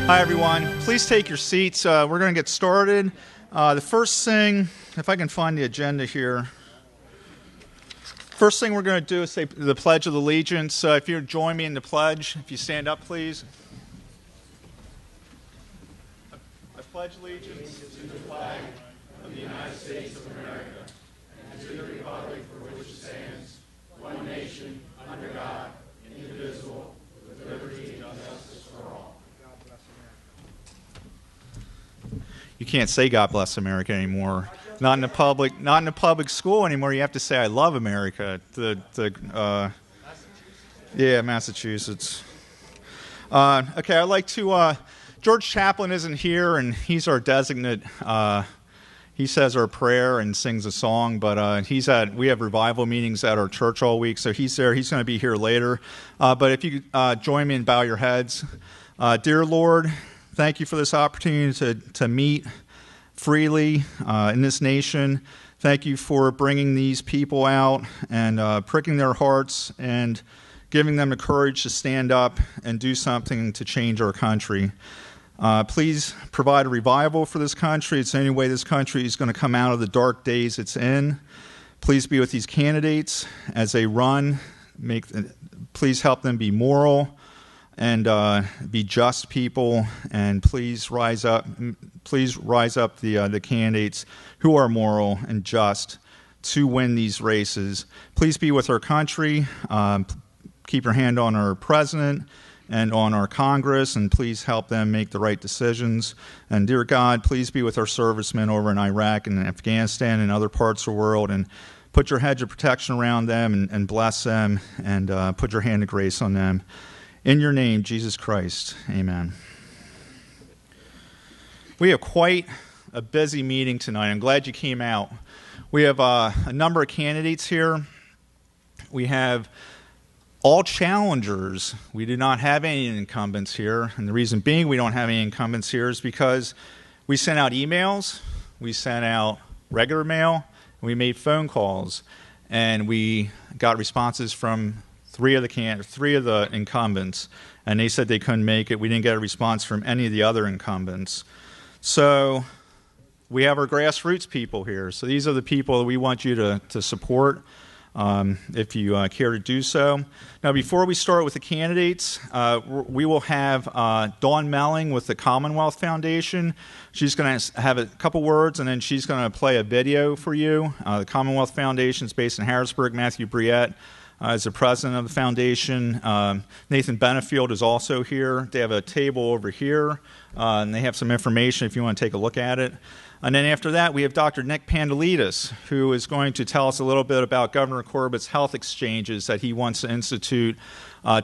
Hi, everyone. Please take your seats. We're going to get started. The first thing, if I can find the agenda here. First thing we're going to do is say the Pledge of Allegiance. If you join me in the pledge, if you stand up, please. I pledge allegiance to the flag of the United States of America and to the republic for which it stands, one nation, under God, indivisible, with liberty and justice for all. You can't say God bless America anymore. Not in the public school anymore. You have to say I love America. Massachusetts. Okay, I'd like to. George Chaplin isn't here, and he's our designate. He says our prayer and sings a song, but we have revival meetings at our church all week, so he's there. He's going to be here later. But if you join me and bow your heads. Dear Lord, thank you for this opportunity to meet freely in this nation. Thank you for bringing these people out and pricking their hearts and giving them the courage to stand up and do something to change our country. Please provide a revival for this country. It's the only way this country is going to come out of the dark days it's in. Please be with these candidates as they run. Please help them be moral and be just people, and please rise up the candidates who are moral and just to win these races. Please be with our country. Keep your hand on our president and on our Congress, and please help them make the right decisions. And dear God, please be with our servicemen over in Iraq and Afghanistan and other parts of the world, and put your hedge of protection around them and bless them, and put your hand of grace on them. In your name, Jesus Christ, amen. We have quite a busy meeting tonight. I'm glad you came out. We have a number of candidates here. We have all challengers. We do not have any incumbents here. And the reason being we don't have any incumbents here is because we sent out emails, we sent out regular mail, and we made phone calls. And we got responses from three of the incumbents, and they said they couldn't make it. We didn't get a response from any of the other incumbents. So we have our grassroots people here. So these are the people that we want you to support if you care to do so. Now, before we start with the candidates, we will have Dawn Melling with the Commonwealth Foundation. She's going to have a couple words, and then she's going to play a video for you. The Commonwealth Foundation is based in Harrisburg. Matthew Briette is the president of the foundation. Nathan Benefield is also here. They have a table over here, and they have some information if you want to take a look at it. And then after that, we have Dr. Nick Pandalidis, who is going to tell us a little bit about Governor Corbett's health exchanges that he wants to institute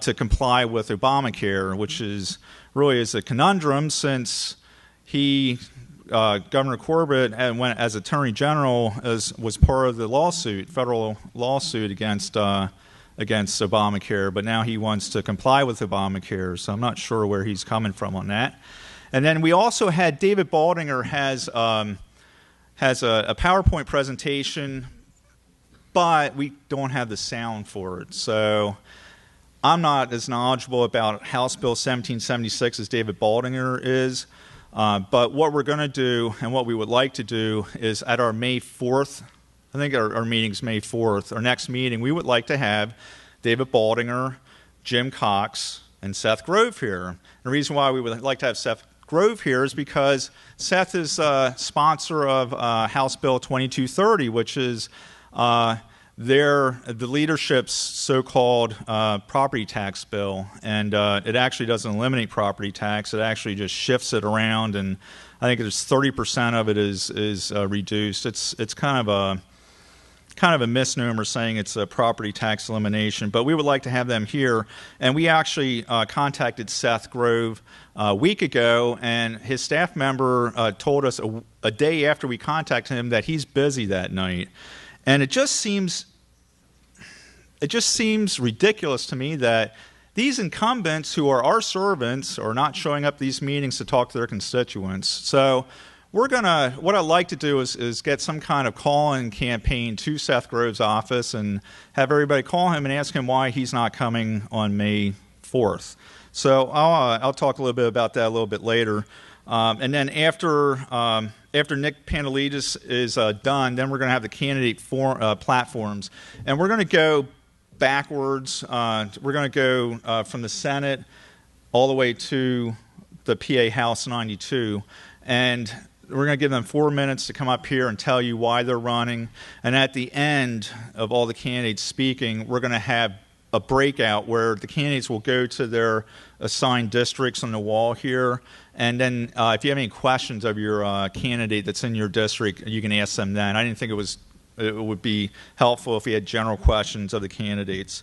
to comply with Obamacare, which is really is a conundrum since Governor Corbett, as Attorney General, was part of the federal lawsuit against Obamacare, but now he wants to comply with Obamacare, so I'm not sure where he's coming from on that. And then we also had David Baldinger has a PowerPoint presentation, but we don't have the sound for it. So I'm not as knowledgeable about House Bill 1776 as David Baldinger is. But what we're going to do and what we would like to do is at our May 4th, I think our meeting's May 4th, our next meeting, we would like to have David Baldinger, Jim Cox, and Seth Grove here. And the reason why we would like to have Seth Grove here is because Seth is a sponsor of House Bill 2230, which is the leadership's so-called property tax bill, and it actually doesn't eliminate property tax. It actually just shifts it around, and I think there's 30% of it is reduced. It's kind of a misnomer saying it's a property tax elimination, but we would like to have them here. And we actually contacted Seth Grove a week ago, and his staff member told us a day after we contacted him that he's busy that night. And it just seems ridiculous to me that these incumbents who are our servants are not showing up at these meetings to talk to their constituents. So what I'd like to do is get some kind of call-in campaign to Seth Grove's office and have everybody call him and ask him why he's not coming on May 4th. So I'll talk a little bit about that a little bit later. And then after Nick Pantelidis is done, then we're going to have the candidate platforms. And we're going to go backwards. We're going to go from the Senate all the way to the PA House 92. And we're going to give them 4 minutes to come up here and tell you why they're running. And at the end of all the candidates speaking, we're going to have a breakout where the candidates will go to their assigned districts on the wall here. And then if you have any questions of your candidate that's in your district, you can ask them then. I didn't think it would be helpful if we had general questions of the candidates.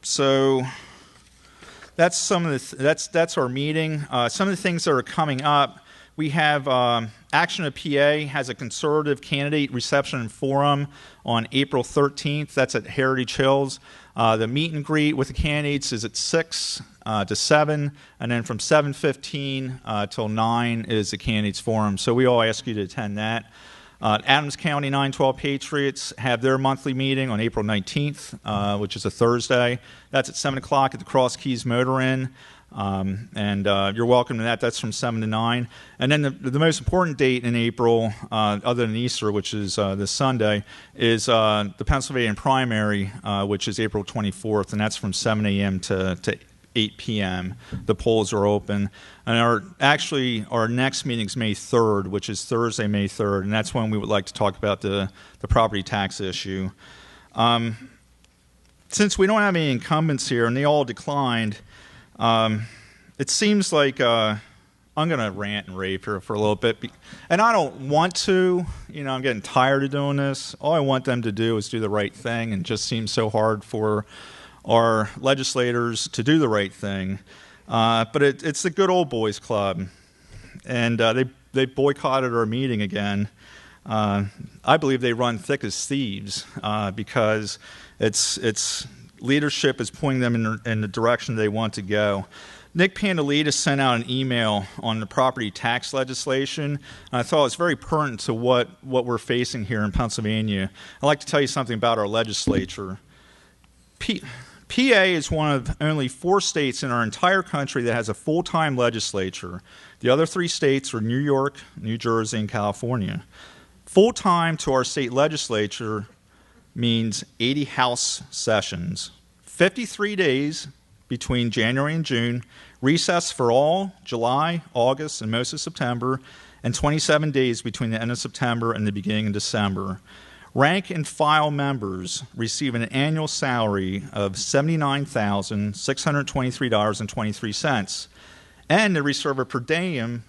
So that's some of that's our meeting. Some of the things that are coming up. We have Action of PA has a conservative candidate reception and forum on April 13th. That's at Heritage Hills. The meet and greet with the candidates is at 6 to 7, and then from 7:15 till 9 is the candidates forum. So we all ask you to attend that. Adams County 912 Patriots have their monthly meeting on April 19th, which is a Thursday. That's at 7 o'clock at the Cross Keys Motor Inn. And you're welcome to that. That's from 7 to 9. And then the most important date in April, other than Easter, which is this Sunday, is the Pennsylvania primary, which is April 24th, and that's from 7 a.m. to 8 p.m. The polls are open. And our next meeting is May 3rd, which is Thursday, May 3rd, and that's when we would like to talk about the property tax issue. Since we don't have any incumbents here, and they all declined, it seems like I'm going to rant and rave here for a little bit. And I don't want to. I'm getting tired of doing this. All I want them to do is do the right thing, and it just seems so hard for our legislators to do the right thing. But it's the good old boys club. And they boycotted our meeting again. I believe they run thick as thieves because it's leadership is pointing them in the direction they want to go. Nick Pantelidis sent out an email on the property tax legislation. I thought it was very pertinent to what we're facing here in Pennsylvania. I'd like to tell you something about our legislature. PA is one of only 4 states in our entire country that has a full-time legislature. The other 3 states are New York, New Jersey, and California. Full-time to our state legislature means 80 House sessions, 53 days between January and June, recess for all July, August, and most of September, and 27 days between the end of September and the beginning of December. Rank and file members receive an annual salary of $79,623.23, and they receive a per diem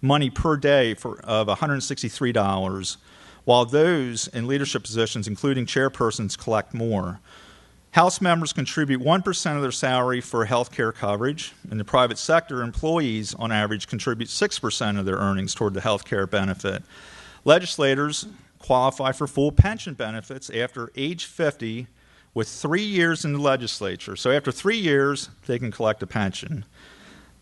money per day of $163, while those in leadership positions, including chairpersons, collect more. House members contribute 1% of their salary for health care coverage. In the private sector, employees, on average, contribute 6% of their earnings toward the health care benefit. Legislators qualify for full pension benefits after age 50 with 3 years in the legislature. So after 3 years, they can collect a pension.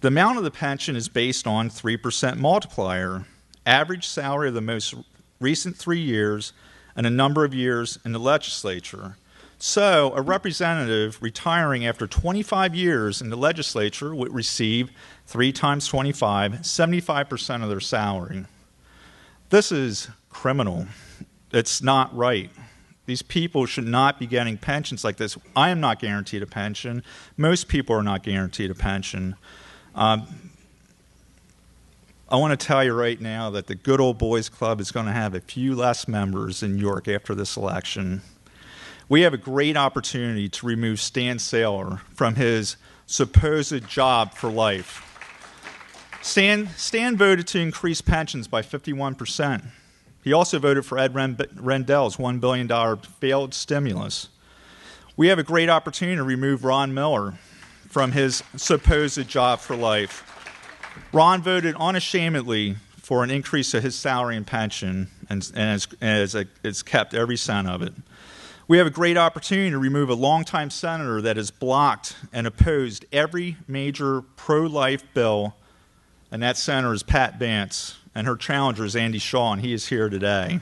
The amount of the pension is based on 3% multiplier, average salary of the most recent 3 years, and a number of years in the legislature. So a representative retiring after 25 years in the legislature would receive 3 times 25, 75% of their salary. This is criminal. It's not right. These people should not be getting pensions like this. I am not guaranteed a pension. Most people are not guaranteed a pension. I want to tell you right now that the Good Old Boys Club is going to have a few less members in York after this election. We have a great opportunity to remove Stan Saylor from his supposed job for life. Stan voted to increase pensions by 51%. He also voted for Ed Rendell's $1 billion failed stimulus. We have a great opportunity to remove Ron Miller from his supposed job for life. Ron voted unashamedly for an increase of his salary and pension, and has kept every cent of it. We have a great opportunity to remove a longtime senator that has blocked and opposed every major pro-life bill, and that senator is Pat Vance, and her challenger is Andy Shaw, and he is here today.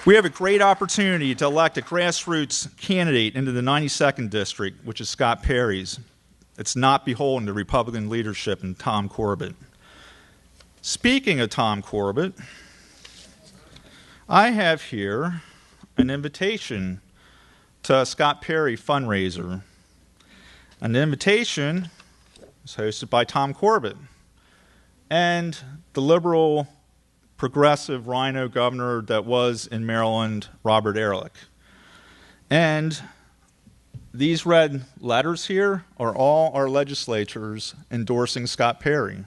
We have a great opportunity to elect a grassroots candidate into the 92nd District, which is Scott Perry's. It's not beholden to Republican leadership and Tom Corbett. Speaking of Tom Corbett, I have here an invitation to a Scott Perry fundraiser. An invitation is hosted by Tom Corbett and the liberal progressive rhino governor that was in Maryland, Robert Ehrlich. And these red letters here are all our legislatures endorsing Scott Perry.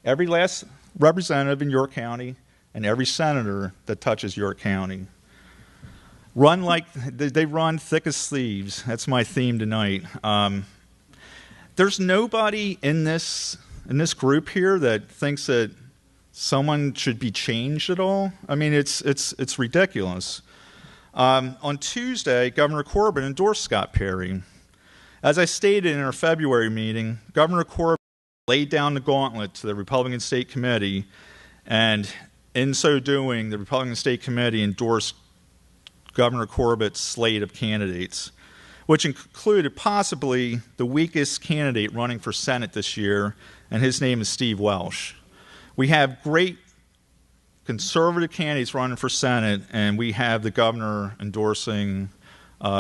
Every last representative in York County and every senator that touches York County. Run like they run thick as thieves. That's my theme tonight. There's nobody in this group here that thinks that someone should be changed at all. I mean, it's ridiculous. On Tuesday, Governor Corbett endorsed Scott Perry. As I stated in our February meeting, Governor Corbett laid down the gauntlet to the Republican State Committee, and in so doing, the Republican State Committee endorsed Governor Corbett's slate of candidates, which included possibly the weakest candidate running for Senate this year, and his name is Steve Welsh. We have great conservative candidates running for Senate, and we have the governor endorsing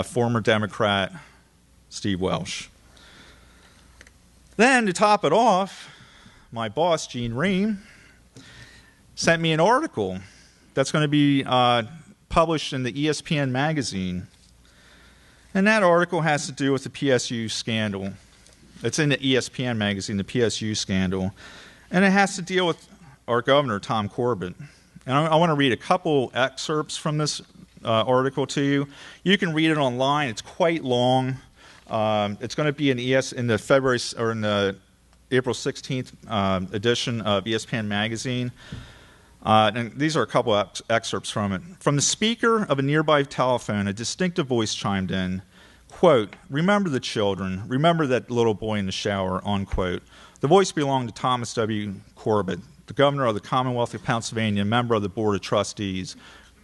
former Democrat Steve Welsh. Then, to top it off, my boss, Gene Ream, sent me an article that's going to be published in the ESPN magazine. And that article has to do with the PSU scandal. It's in the ESPN magazine, the PSU scandal. And it has to deal with our governor, Tom Corbett. And I want to read a couple excerpts from this article to you. You can read it online. It's quite long. It's going to be in the February or in the April 16th edition of ESPN magazine. And these are a couple excerpts from it. From the speaker of a nearby telephone, a distinctive voice chimed in, quote, "Remember the children. Remember that little boy in the shower," unquote. The voice belonged to Thomas W. Corbett, the governor of the Commonwealth of Pennsylvania, member of the Board of Trustees.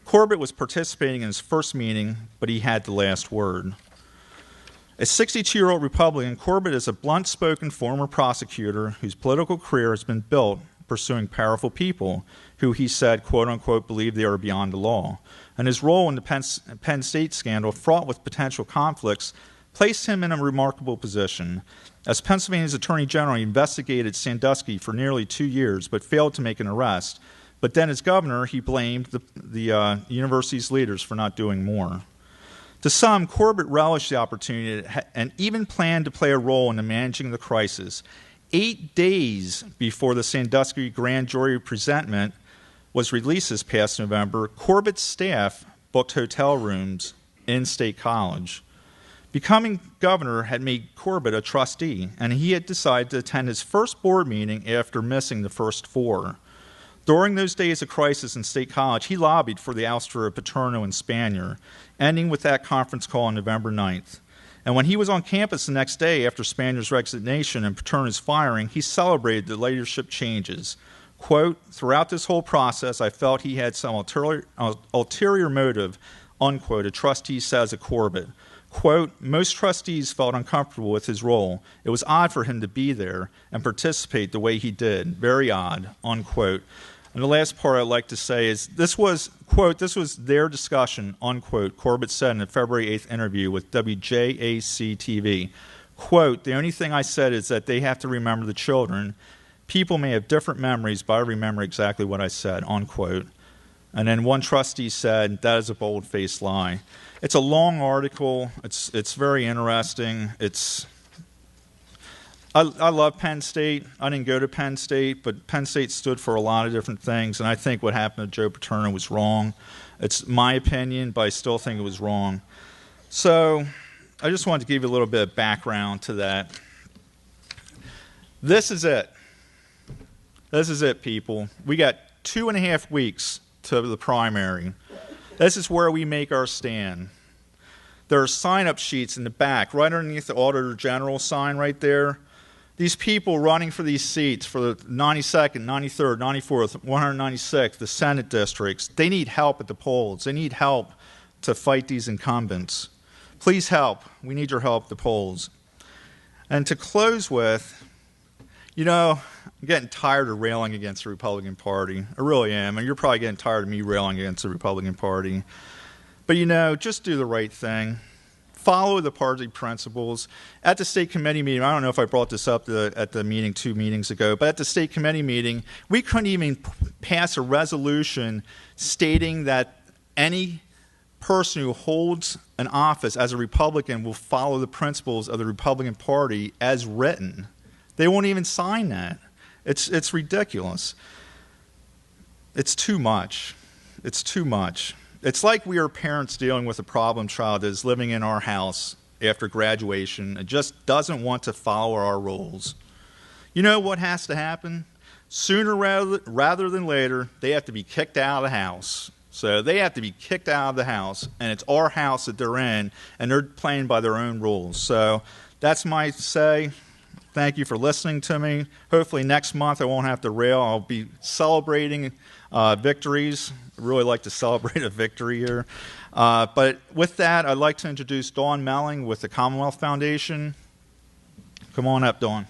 Corbett was participating in his first meeting, but he had the last word. A 62-year-old Republican, Corbett is a blunt-spoken former prosecutor whose political career has been built pursuing powerful people who, he said, quote-unquote, believe they are beyond the law. And his role in the Penn State scandal, fraught with potential conflicts, placed him in a remarkable position. As Pennsylvania's Attorney General, he investigated Sandusky for nearly 2 years but failed to make an arrest. But then as governor, he blamed the university's leaders for not doing more. To some, Corbett relished the opportunity and even planned to play a role in managing the crisis. 8 days before the Sandusky grand jury presentment was released this past November, Corbett's staff booked hotel rooms in State College. Becoming governor had made Corbett a trustee, and he had decided to attend his first board meeting after missing the first 4. During those days of crisis in State College, he lobbied for the ouster of Paterno and Spanier, ending with that conference call on November 9th. And when he was on campus the next day after Spanier's resignation and Paterno's firing, he celebrated the leadership changes. Quote, "Throughout this whole process, I felt he had some ulterior motive," unquote, a trustee says of Corbett. Quote, "Most trustees felt uncomfortable with his role. It was odd for him to be there and participate the way he did. Very odd," unquote. And the last part I'd like to say is this was, quote, "This was their discussion," unquote, Corbett said in a February 8th interview with WJAC-TV. Quote, "The only thing I said is that they have to remember the children. People may have different memories, but I remember exactly what I said," unquote. And then one trustee said, "That is a bold-faced lie." It's a long article. It's very interesting. I love Penn State. I didn't go to Penn State, but Penn State stood for a lot of different things, and I think what happened to Joe Paterno was wrong. It's my opinion, but I still think it was wrong. So I just wanted to give you a little bit of background to that. This is it. This is it, people. We got 2.5 weeks to the primary. This is where we make our stand. There are sign-up sheets in the back, right underneath the Auditor General sign right there. These people running for these seats, for the 92nd, 93rd, 94th, 196th, the Senate districts, they need help at the polls. They need help to fight these incumbents. Please help. We need your help at the polls. And to close with, I'm getting tired of railing against the Republican Party. I really am. And you're probably getting tired of me railing against the Republican Party. But, just do the right thing. Follow the party principles. At the state committee meeting, I don't know if I brought this up at the meeting 2 meetings ago, but at the state committee meeting, we couldn't even pass a resolution stating that any person who holds an office as a Republican will follow the principles of the Republican Party as written. They won't even sign that. It's ridiculous. It's too much. It's too much. It's like we are parents dealing with a problem child that is living in our house after graduation and just doesn't want to follow our rules. You know what has to happen? Sooner rather than later, they have to be kicked out of the house. So they have to be kicked out of the house, and it's our house that they're in, and they're playing by their own rules. So that's my say. Thank you for listening to me. Hopefully next month I won't have to rail. I'll be celebrating victories. I really like to celebrate a victory here. But with that, I'd like to introduce Dawn Melling with the Commonwealth Foundation. Come on up, Dawn.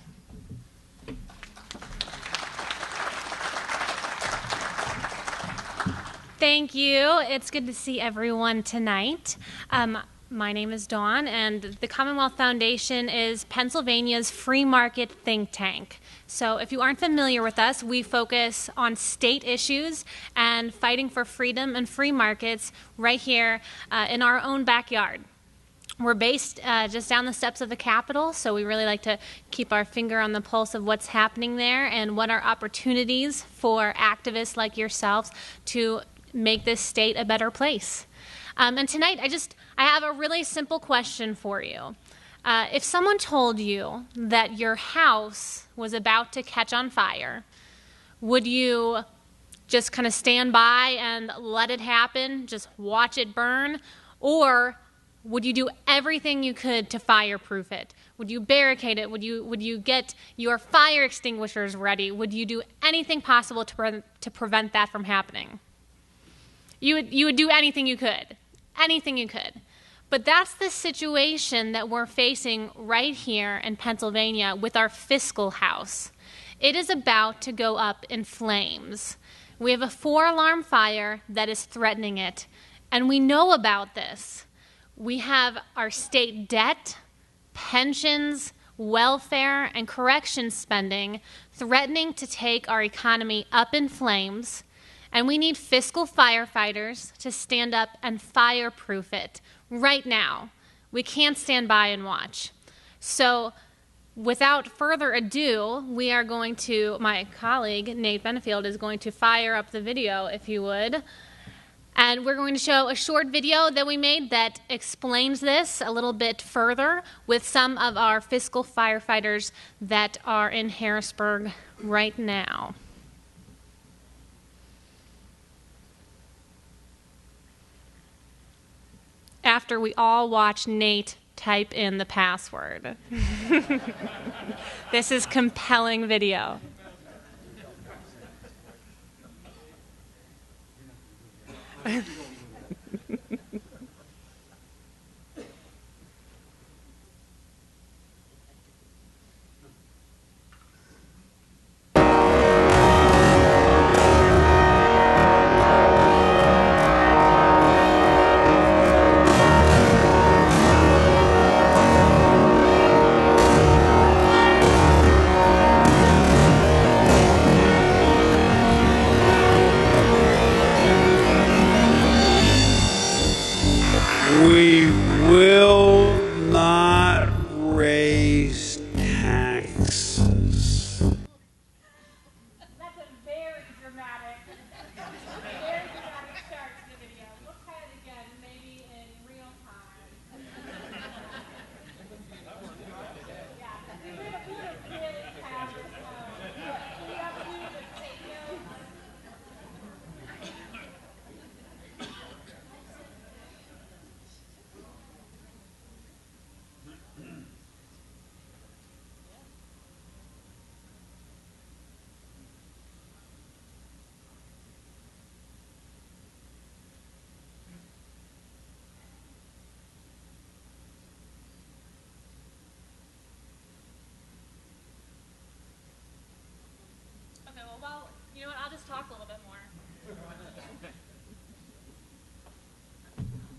Thank you. It's good to see everyone tonight. My name is Dawn, and the Commonwealth Foundation is Pennsylvania's free market think tank. So if you aren't familiar with us, we focus on state issues and fighting for freedom and free markets right here in our own backyard. We're based just down the steps of the Capitol, so we really like to keep our finger on the pulse of what's happening there and what are opportunities for activists like yourselves to make this state a better place. And tonight, I have a really simple question for you. If someone told you that your house was about to catch on fire, would you just kind of stand by and let it happen, just watch it burn? Or would you do everything you could to fireproof it? Would you barricade it? Would you get your fire extinguishers ready? Would you do anything possible to prevent that from happening? You would do anything you could. Anything you could. But that's the situation that we're facing right here in Pennsylvania with our fiscal house. It is about to go up in flames. We have a 4-alarm fire that is threatening it, and we know about this. We have our state debt, pensions, welfare, and corrections spending threatening to take our economy up in flames. And we need fiscal firefighters to stand up and fireproof it right now. We can't stand by and watch. So without further ado, we are going to, my colleague, Nate Benefield, is going to fire up the video, if you would. And we're going to show a short video that we made that explains this a little bit further with some of our fiscal firefighters that are in Harrisburg right now. After we all watch Nate type in the password. This is compelling video. We will not raise taxes. That's a very dramatic start to the video. Look at it again, maybe in real time. Yeah, we would have really have this. We have to take notes.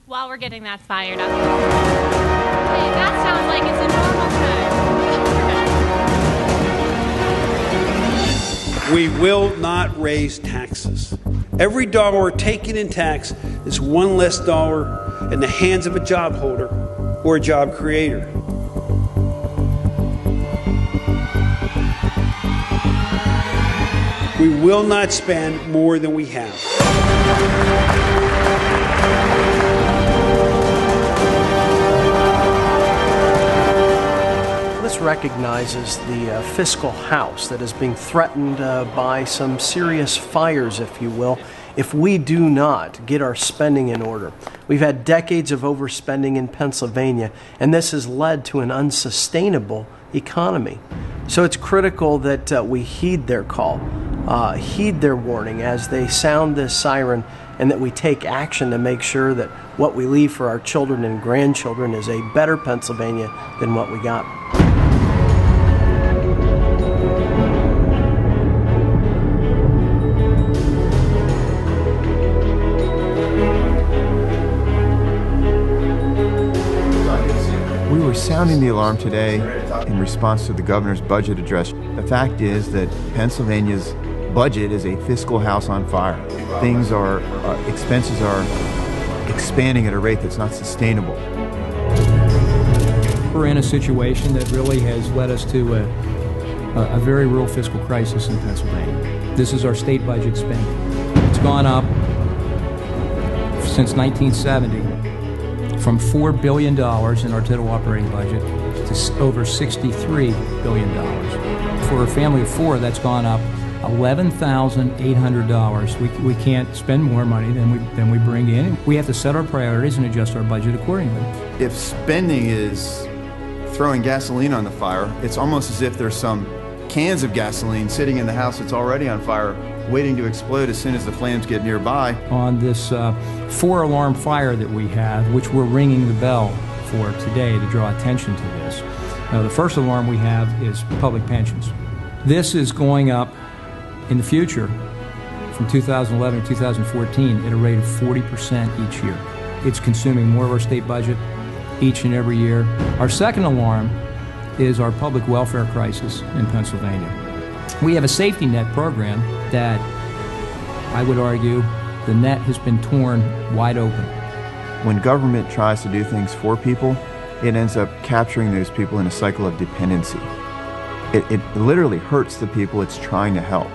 while we're getting that fired up. Hey, that sounds like it's a normal time. We will not raise taxes. Every dollar taken in tax is one less dollar in the hands of a job holder or a job creator. We will not spend more than we have. This recognizes the fiscal house that is being threatened by some serious fires, if you will, if we do not get our spending in order. We've had decades of overspending in Pennsylvania, and this has led to an unsustainable economy. So it's critical that we heed their call, heed their warning as they sound this siren, and that we take action to make sure that what we leave for our children and grandchildren is a better Pennsylvania than what we got. We were sounding the alarm today in response to the governor's budget address. The fact is that Pennsylvania's budget is a fiscal house on fire. Expenses are expanding at a rate that's not sustainable. We're in a situation that really has led us to a very real fiscal crisis in Pennsylvania. This is our state budget spending. It's gone up since 1970 from $4 billion in our total operating budget to over $63 billion. For a family of four, that's gone up $11,800. We can't spend more money than we bring in. We have to set our priorities and adjust our budget accordingly. If spending is throwing gasoline on the fire, it's almost as if there's some cans of gasoline sitting in the house that's already on fire, waiting to explode as soon as the flames get nearby. On this 4-alarm fire that we have, which we're ringing the bell for today to draw attention to this. The first alarm we have is public pensions. This is going up in the future from 2011 to 2014 at a rate of 40% each year. It's consuming more of our state budget each and every year. Our second alarm is our public welfare crisis in Pennsylvania. We have a safety net program that I would argue the net has been torn wide open. When government tries to do things for people, it ends up capturing those people in a cycle of dependency. It literally hurts the people it's trying to help.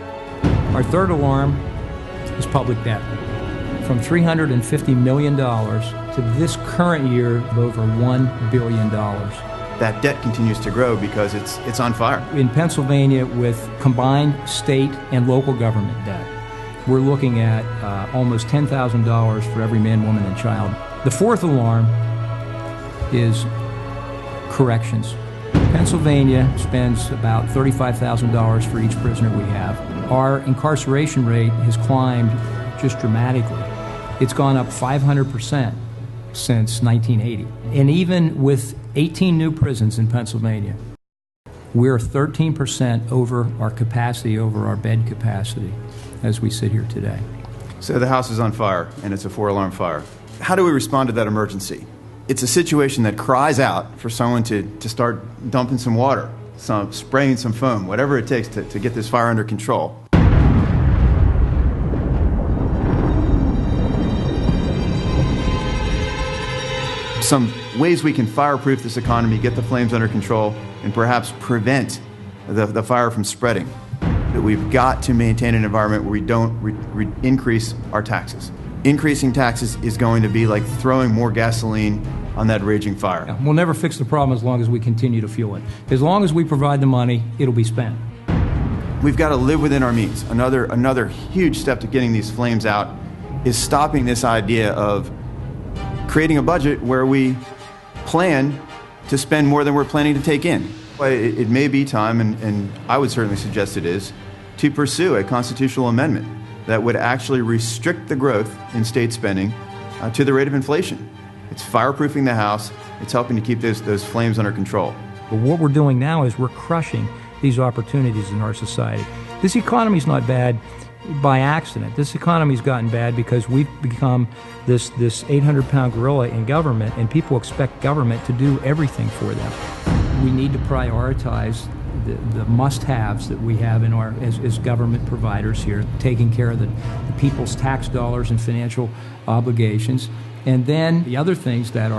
Our third alarm is public debt. From $350 million to this current year of over $1 billion. That debt continues to grow because it's on fire. In Pennsylvania, with combined state and local government debt, we're looking at almost $10,000 for every man, woman, and child. The fourth alarm is corrections. Pennsylvania spends about $35,000 for each prisoner we have. Our incarceration rate has climbed just dramatically. It's gone up 500% since 1980. And even with 18 new prisons in Pennsylvania, we're 13% over our capacity, over our bed capacity, as we sit here today. So the house is on fire, and it's a 4-alarm fire. How do we respond to that emergency? It's a situation that cries out for someone to start dumping some water, spraying some foam, whatever it takes to get this fire under control. Some ways we can fireproof this economy, get the flames under control, and perhaps prevent the fire from spreading. That we've got to maintain an environment where we don't increase our taxes. Increasing taxes is going to be like throwing more gasoline on that raging fire. Yeah, we'll never fix the problem as long as we continue to fuel it. As long as we provide the money, it'll be spent. We've got to live within our means. Another huge step to getting these flames out is stopping this idea of creating a budget where we plan to spend more than we're planning to take in. It may be time, and I would certainly suggest it is, to pursue a constitutional amendment that would actually restrict the growth in state spending to the rate of inflation. It's fireproofing the House. It's helping to keep those flames under control. But what we're doing now is we're crushing these opportunities in our society. This economy's not bad. by accident. This economy's gotten bad because we've become this 800-pound gorilla in government, and people expect government to do everything for them. We need to prioritize the must-haves that we have in our as government providers here, taking care of the people's tax dollars and financial obligations. And then the other things that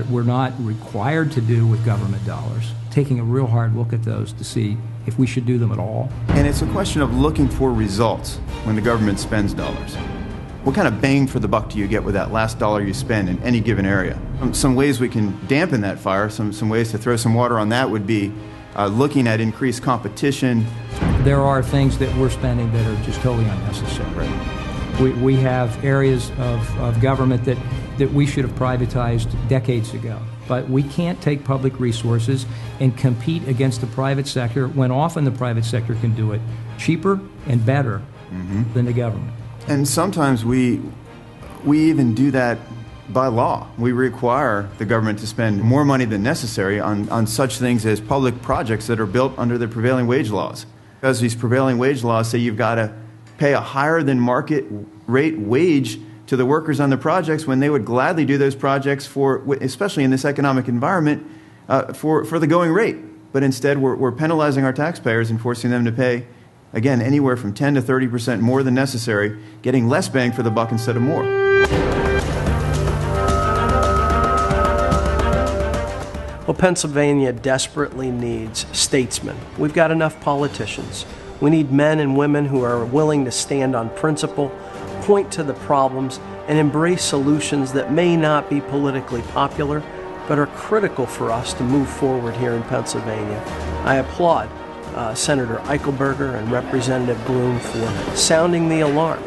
we're not required to do with government dollars, taking a real hard look at those to see if we should do them at all. And it's a question of looking for results when the government spends dollars. What kind of bang for the buck do you get with that last dollar you spend in any given area? Some ways we can dampen that fire, some ways to throw some water on that would be looking at increased competition. There are things that we're spending that are just totally unnecessary. We have areas of government that we should have privatized decades ago. But we can't take public resources and compete against the private sector when often the private sector can do it cheaper and better than the government. And sometimes we even do that by law. We require the government to spend more money than necessary on such things as public projects that are built under the prevailing wage laws. Because these prevailing wage laws say you've got to pay a higher than market rate wage to the workers on the projects when they would gladly do those projects for, especially in this economic environment, for the going rate. But instead, we're penalizing our taxpayers and forcing them to pay, again, anywhere from 10 to 30% more than necessary, getting less bang for the buck instead of more. Well, Pennsylvania desperately needs statesmen. We've got enough politicians. We need men and women who are willing to stand on principle, point to the problems, and embrace solutions that may not be politically popular, but are critical for us to move forward here in Pennsylvania. I applaud Senator Eichelberger and Representative Bloom for sounding the alarm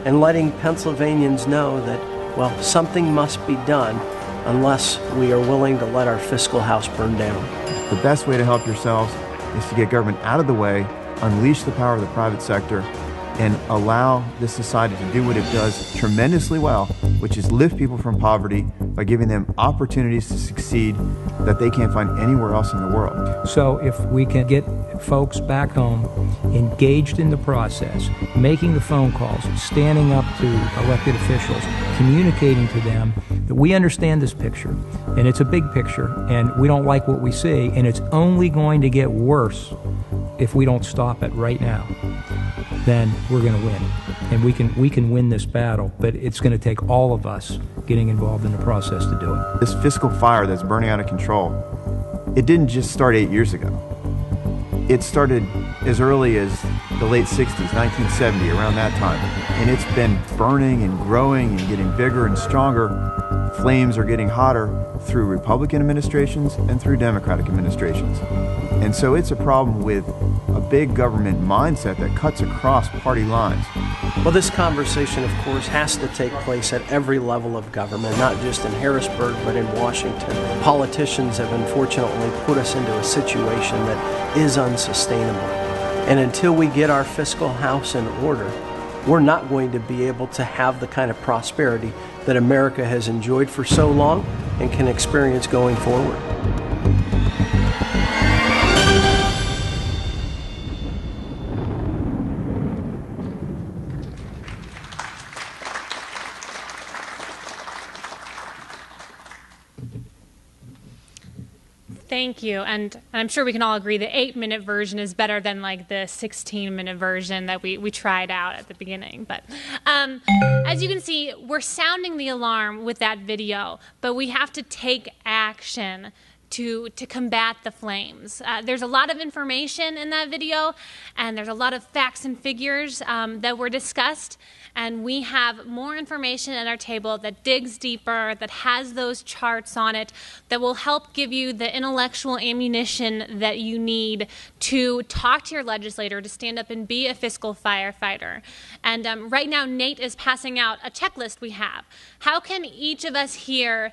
and letting Pennsylvanians know that, well, something must be done unless we are willing to let our fiscal house burn down. The best way to help yourselves is to get government out of the way, unleash the power of the private sector, and allow this society to do what it does tremendously well, which is lift people from poverty by giving them opportunities to succeed that they can't find anywhere else in the world. So if we can get folks back home engaged in the process, making the phone calls, standing up to elected officials, communicating to them that we understand this picture, and it's a big picture, and we don't like what we see, and it's only going to get worse if we don't stop it right now, then we're going to win. And we can win this battle, but it's going to take all of us getting involved in the process to do it. This fiscal fire that's burning out of control, it didn't just start 8 years ago. It started as early as the late 60s, 1970, around that time. And it's been burning and growing and getting bigger and stronger. Flames are getting hotter through Republican administrations and through Democratic administrations. And so it's a problem with a big government mindset that cuts across party lines. Well, this conversation, of course, has to take place at every level of government, not just in Harrisburg, but in Washington. Politicians have unfortunately put us into a situation that is unsustainable. And until we get our fiscal house in order, we're not going to be able to have the kind of prosperity that America has enjoyed for so long and can experience going forward. Thank you. And I'm sure we can all agree the 8-minute version is better than like the 16-minute version that we tried out at the beginning. But as you can see, we're sounding the alarm with that video, but we have to take action to combat the flames. There's a lot of information in that video, and there's a lot of facts and figures that were discussed, and we have more information at our table that digs deeper, that has those charts on it, that will help give you the intellectual ammunition that you need to talk to your legislator, to stand up and be a fiscal firefighter. And right now, Nate is passing out a checklist we have. How can each of us here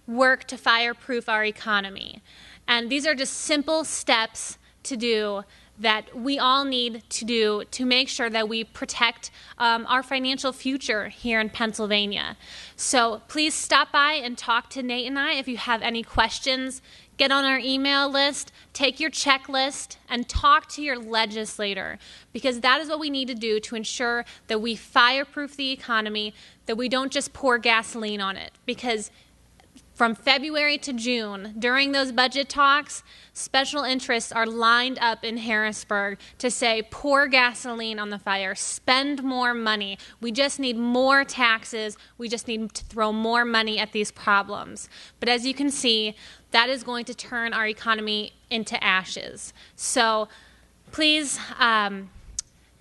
work to fireproof our economy? And these are just simple steps to do that we all need to do to make sure that we protect our financial future here in Pennsylvania. So please stop by and talk to Nate and I if you have any questions. Get on our email list, take your checklist, and talk to your legislator, because that is what we need to do to ensure that we fireproof the economy, that we don't just pour gasoline on it. Because from February to June, during those budget talks, special interests are lined up in Harrisburg to say, pour gasoline on the fire, spend more money. We just need more taxes. We just need to throw more money at these problems. But as you can see, that is going to turn our economy into ashes. So please,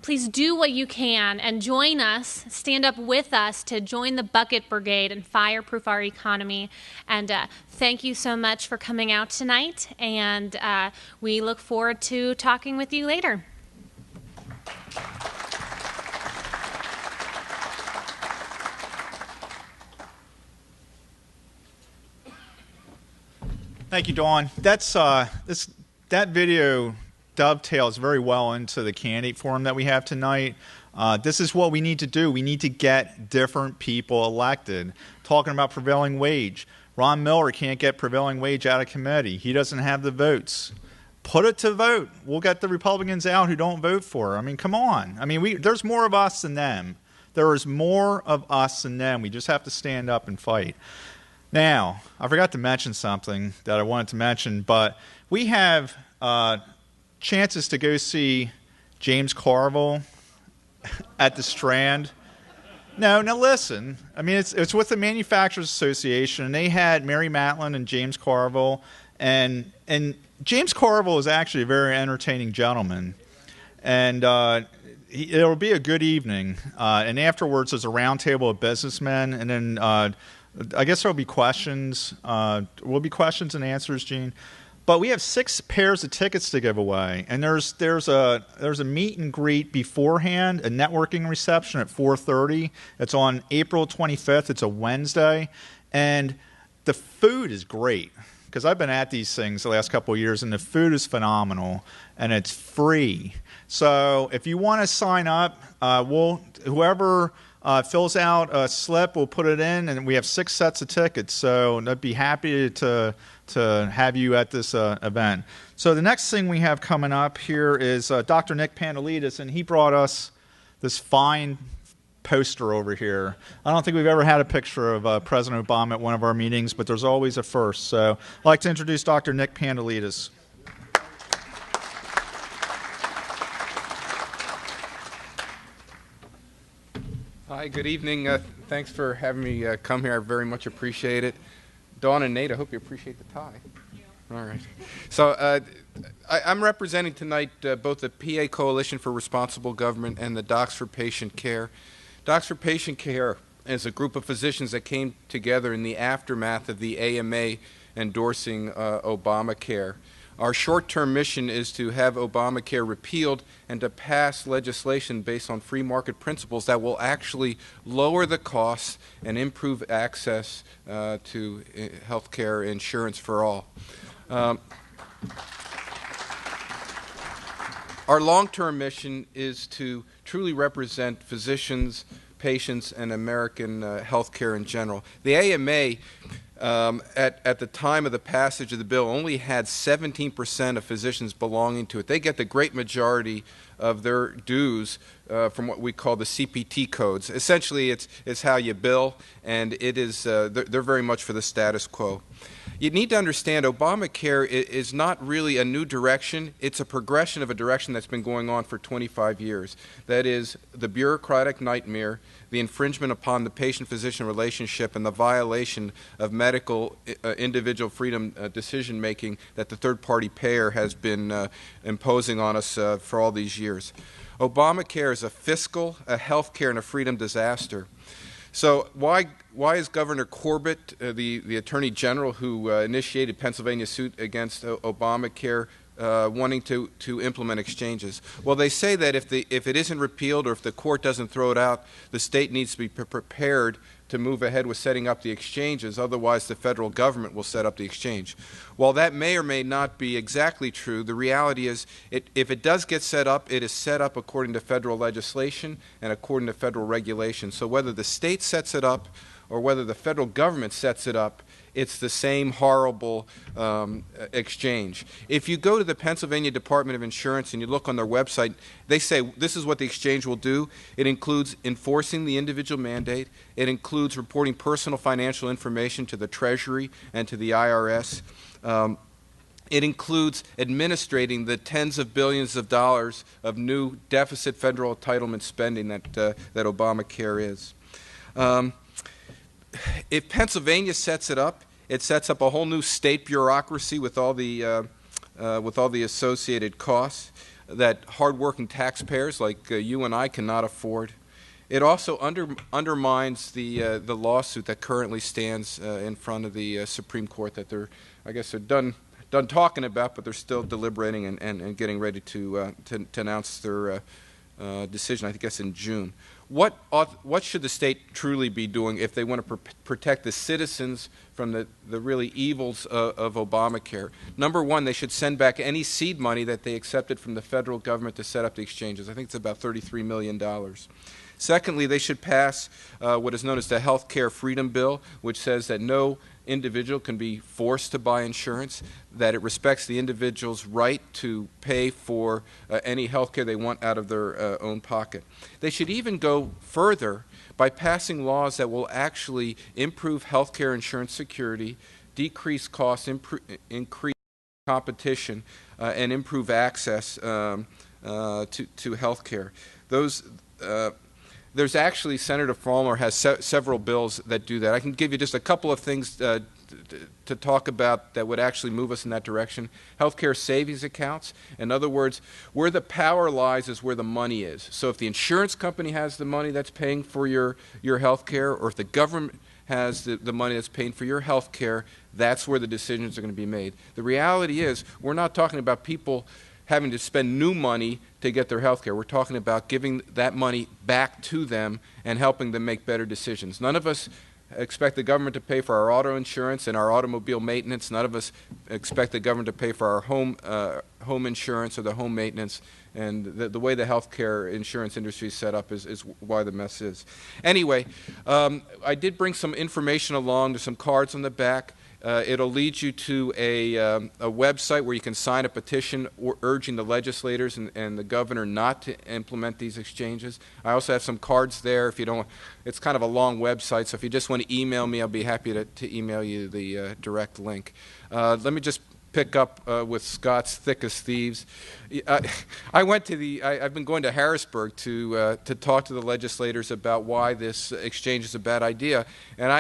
please do what you can and join us, stand up with us to join the Bucket Brigade and fireproof our economy. And thank you so much for coming out tonight, and we look forward to talking with you later. Thank you, Dawn. That video dovetails very well into the candidate forum that we have tonight. This is what we need to do. We need to get different people elected. Talking about prevailing wage. Ron Miller can't get prevailing wage out of committee. He doesn't have the votes. Put it to vote. We'll get the Republicans out who don't vote for her. I mean, come on. I mean, there's more of us than them. There is more of us than them. We just have to stand up and fight. Now, I forgot to mention something that I wanted to mention, but we have chances to go see James Carville at the Strand. No, now listen. I mean, it's with the Manufacturers Association, and they had Mary Matlin and James Carville, and James Carville is actually a very entertaining gentleman, and it'll be a good evening. And afterwards, there's a roundtable of businessmen, and then I guess there'll be questions. Will be questions and answers, Gene. But we have 6 pairs of tickets to give away, and there's a meet and greet beforehand, a networking reception at 4:30. It's on April 25th. It's a Wednesday, and the food is great because I've been at these things the last couple of years, and the food is phenomenal, and it's free. So if you want to sign up, whoever fills out a slip, we'll put it in, and we have 6 sets of tickets. So I'd be happy to have you at this event. So the next thing we have coming up here is Dr. Nick Pandalidis, and he brought us this fine poster over here. I don't think we've ever had a picture of President Obama at one of our meetings, but there's always a first. So I'd like to introduce Dr. Nick Pandalidis. Hi, good evening. Thanks for having me come here. I very much appreciate it. Dawn and Nate, I hope you appreciate the tie. All right. So I'm representing tonight both the PA Coalition for Responsible Government and the Docs for Patient Care. Docs for Patient Care is a group of physicians that came together in the aftermath of the AMA endorsing Obamacare. Our short-term mission is to have Obamacare repealed and to pass legislation based on free market principles that will actually lower the costs and improve access to health care insurance for all. Our long-term mission is to truly represent physicians, patients, and American health care in general. The AMA at the time of the passage of the bill only had 17% of physicians belonging to it. They get the great majority of their dues from what we call the CPT codes. Essentially, it's how you bill, and it is they're very much for the status quo. You need to understand Obamacare is not really a new direction. It's a progression of a direction that's been going on for 25 years. That is the bureaucratic nightmare, the infringement upon the patient-physician relationship, and the violation of medical individual freedom decision-making that the third-party payer has been imposing on us for all these years. Obamacare is a fiscal, a health care, and a freedom disaster. So why is Governor Corbett, the Attorney General who initiated Pennsylvania's suit against Obamacare, wanting to implement exchanges? Well, they say that if it isn't repealed or if the court doesn't throw it out, the state needs to be prepared to move ahead with setting up the exchanges. Otherwise, the federal government will set up the exchange. While that may or may not be exactly true, the reality is if it does get set up, it is set up according to federal legislation and according to federal regulations. So whether the state sets it up or whether the federal government sets it up, it's the same horrible exchange. If you go to the Pennsylvania Department of Insurance and you look on their website, they say this is what the exchange will do. It includes enforcing the individual mandate. It includes reporting personal financial information to the Treasury and to the IRS. It includes administrating the tens of billions of dollars of new deficit federal entitlement spending that Obamacare is. If Pennsylvania sets it up, it sets up a whole new state bureaucracy with all the associated costs that hardworking taxpayers like you and I cannot afford. It also undermines the lawsuit that currently stands in front of the Supreme Court that they're done talking about, but they're still deliberating and getting ready to announce their decision. I think that's in June. What should the state truly be doing if they want to protect the citizens from the really evils of Obamacare? Number one, they should send back any seed money that they accepted from the federal government to set up the exchanges. I think it's about $33 million. Secondly, they should pass what is known as the Health Care Freedom Bill, which says that no individual can be forced to buy insurance, that it respects the individual's right to pay for any health care they want out of their own pocket. They should even go further by passing laws that will actually improve health care insurance security, decrease costs, increase competition, and improve access to health care. There's actually, Senator Frommer has several bills that do that. I can give you just a couple of things to talk about that would actually move us in that direction. Healthcare savings accounts. In other words, where the power lies is where the money is. So if the insurance company has the money that's paying for your health care, or if the government has the money that's paying for your health care, that's where the decisions are going to be made. The reality is we're not talking about people having to spend new money to get their health care. We're talking about giving that money back to them and helping them make better decisions. None of us expect the government to pay for our auto insurance and our automobile maintenance. None of us expect the government to pay for our home insurance or the home maintenance. And the way the health care insurance industry is set up is why the mess is. Anyway, I did bring some information along. There's some cards on the back. It'll lead you to a website where you can sign a petition urging the legislators and the governor not to implement these exchanges. I also have some cards there. If you don't, it's kind of a long website, so if you just want to email me, I'll be happy to email you the direct link. Let me just pick up with Scott's Thick as Thieves. I've been going to Harrisburg to talk to the legislators about why this exchange is a bad idea, and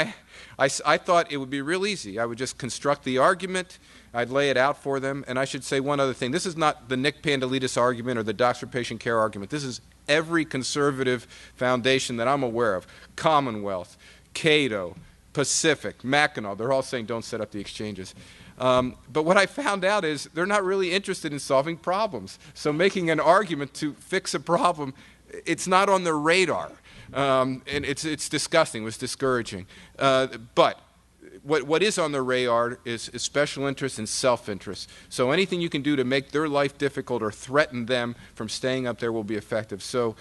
I thought it would be real easy. I would just construct the argument, I'd lay it out for them, and I should say one other thing. This is not the Nick Pandalidis argument or the Docs for Patient Care argument. This is every conservative foundation that I'm aware of. Commonwealth, Cato, Pacific, Mackinac, they're all saying don't set up the exchanges. But what I found out is they're not really interested in solving problems. So making an argument to fix a problem, it's not on their radar. And it's disgusting. It was discouraging. But what is on their radar is special interest and self-interest. So anything you can do to make their life difficult or threaten them from staying up there will be effective. So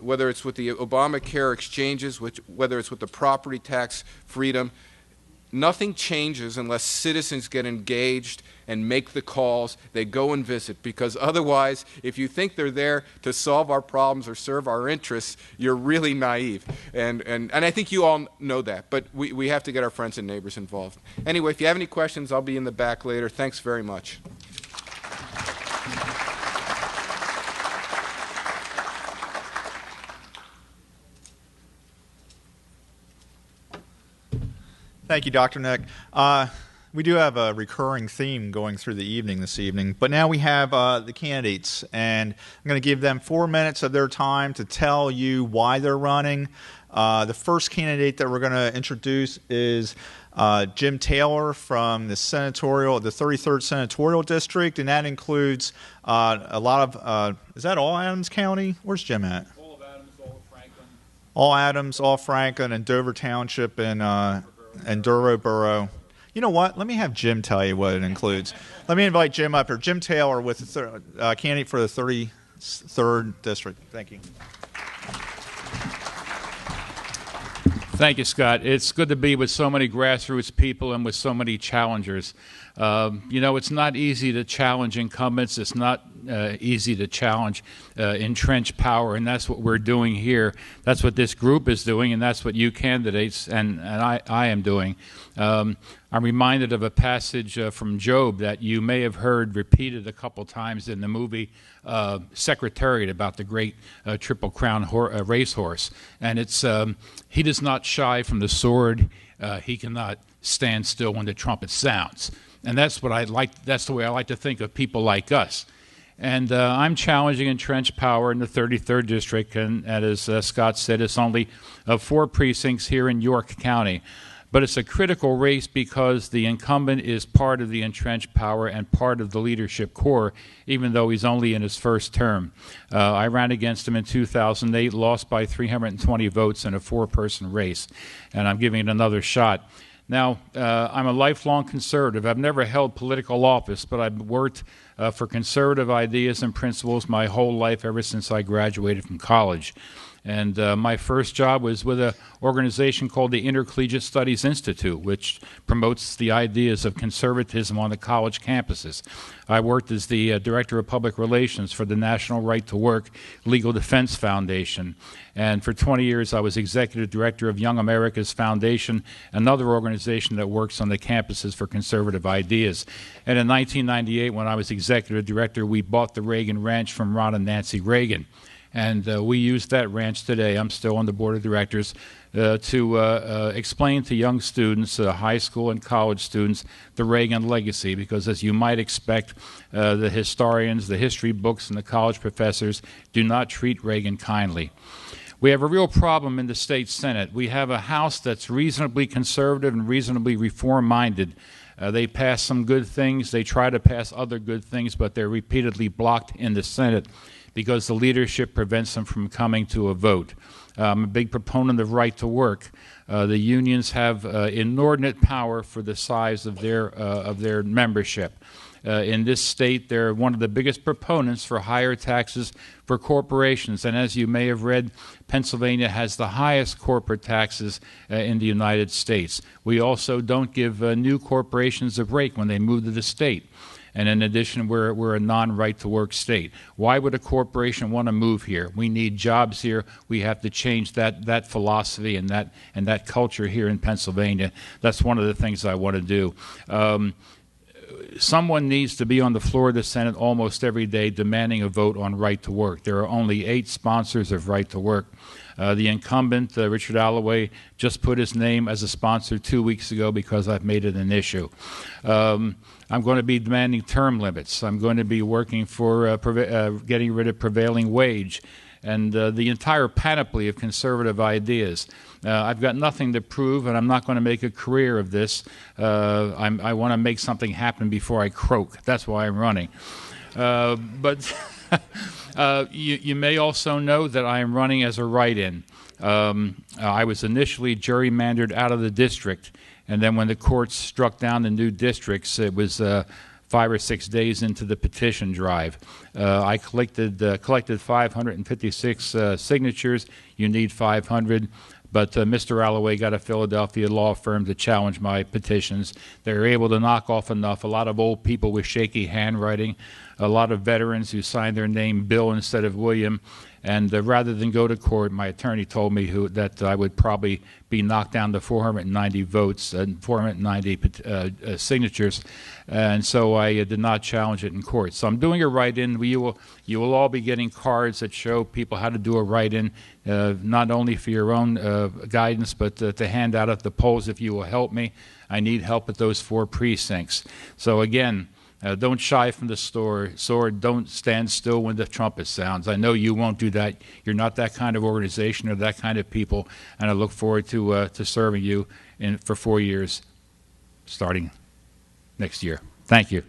whether it's with the Obamacare exchanges, whether it's with the property tax freedom, nothing changes unless citizens get engaged and make the calls. They go and visit, because otherwise, if you think they're there to solve our problems or serve our interests, you're really naive. And I think you all know that, but we have to get our friends and neighbors involved. Anyway, if you have any questions, I'll be in the back later. Thanks very much. Thank you, Dr. Nick. We do have a recurring theme going through the evening this evening, but now we have the candidates, and I'm going to give them 4 minutes of their time to tell you why they're running. The first candidate that we're going to introduce is Jim Taylor from the 33rd Senatorial District, and that includes a lot of, is that all Adams County? Where's Jim at? All of Adams, all of Franklin. All Adams, All Franklin, and Dover Township, and Duro Borough. You know what? Let me have Jim tell you what it includes. Let me invite Jim up here. Jim Taylor with the candidate for the 33rd District. Thank you. Thank you, Scott. It's good to be with so many grassroots people and with so many challengers. You know, it's not easy to challenge incumbents. It's not easy to challenge entrenched power, and that's what we're doing here. That's what this group is doing, and that's what you candidates and I am doing. I'm reminded of a passage from Job that you may have heard repeated a couple times in the movie Secretariat about the great Triple Crown racehorse. And it's, he does not shy from the sword. He cannot stand still when the trumpet sounds. And that's what I like. That's the way I like to think of people like us. And I'm challenging entrenched power in the 33rd District. And as Scott said, it's only 4 precincts here in York County. But it's a critical race because the incumbent is part of the entrenched power and part of the leadership core, even though he's only in his first term. I ran against him in 2008, lost by 320 votes in a 4-person race, and I'm giving it another shot. Now, I'm a lifelong conservative. I've never held political office, but I've worked for conservative ideas and principles my whole life ever since I graduated from college. And my first job was with an organization called the Intercollegiate Studies Institute, which promotes the ideas of conservatism on the college campuses. I worked as the Director of Public Relations for the National Right to Work Legal Defense Foundation. And for 20 years, I was Executive Director of Young America's Foundation, another organization that works on the campuses for conservative ideas. And in 1998, when I was Executive Director, we bought the Reagan Ranch from Ron and Nancy Reagan. And we use that ranch today. I'm still on the board of directors to explain to young students, high school and college students, the Reagan legacy. Because as you might expect, the historians, the history books, and the college professors do not treat Reagan kindly. We have a real problem in the state Senate. We have a House that's reasonably conservative and reasonably reform-minded. They pass some good things. They try to pass other good things, but they're repeatedly blocked in the Senate because the leadership prevents them from coming to a vote. I'm a big proponent of right to work. The unions have inordinate power for the size of their membership. In this state, they're one of the biggest proponents for higher taxes for corporations. And as you may have read, Pennsylvania has the highest corporate taxes in the United States. We also don't give new corporations a break when they move to the state. And in addition, we're a non-right-to-work state. Why would a corporation want to move here? We need jobs here. We have to change that philosophy and that culture here in Pennsylvania. That's one of the things I want to do. Someone needs to be on the floor of the Senate almost every day demanding a vote on right to work. There are only 8 sponsors of right to work. The incumbent, Richard Alloway, just put his name as a sponsor 2 weeks ago because I've made it an issue. I'm going to be demanding term limits. I'm going to be working for getting rid of prevailing wage and the entire panoply of conservative ideas. I've got nothing to prove, and I'm not going to make a career of this. I want to make something happen before I croak. That's why I'm running. But you may also know that I am running as a write-in. I was initially gerrymandered out of the district, and then when the courts struck down the new districts, it was 5 or 6 days into the petition drive. I collected 556 signatures. You need 500. But Mr. Alloway got a Philadelphia law firm to challenge my petitions. They were able to knock off enough. A lot of old people with shaky handwriting, a lot of veterans who signed their name Bill instead of William. And rather than go to court, my attorney told me that I would probably be knocked down to 490 votes and 490 signatures. And so I did not challenge it in court. So I'm doing a write-in. You will all be getting cards that show people how to do a write-in, not only for your own guidance, but to hand out at the polls if you will help me. I need help at those 4 precincts. So again, don't shy from the sword. Don't stand still when the trumpet sounds. I know you won't do that. You're not that kind of organization or that kind of people, and I look forward to serving you for 4 years, starting next year. Thank you.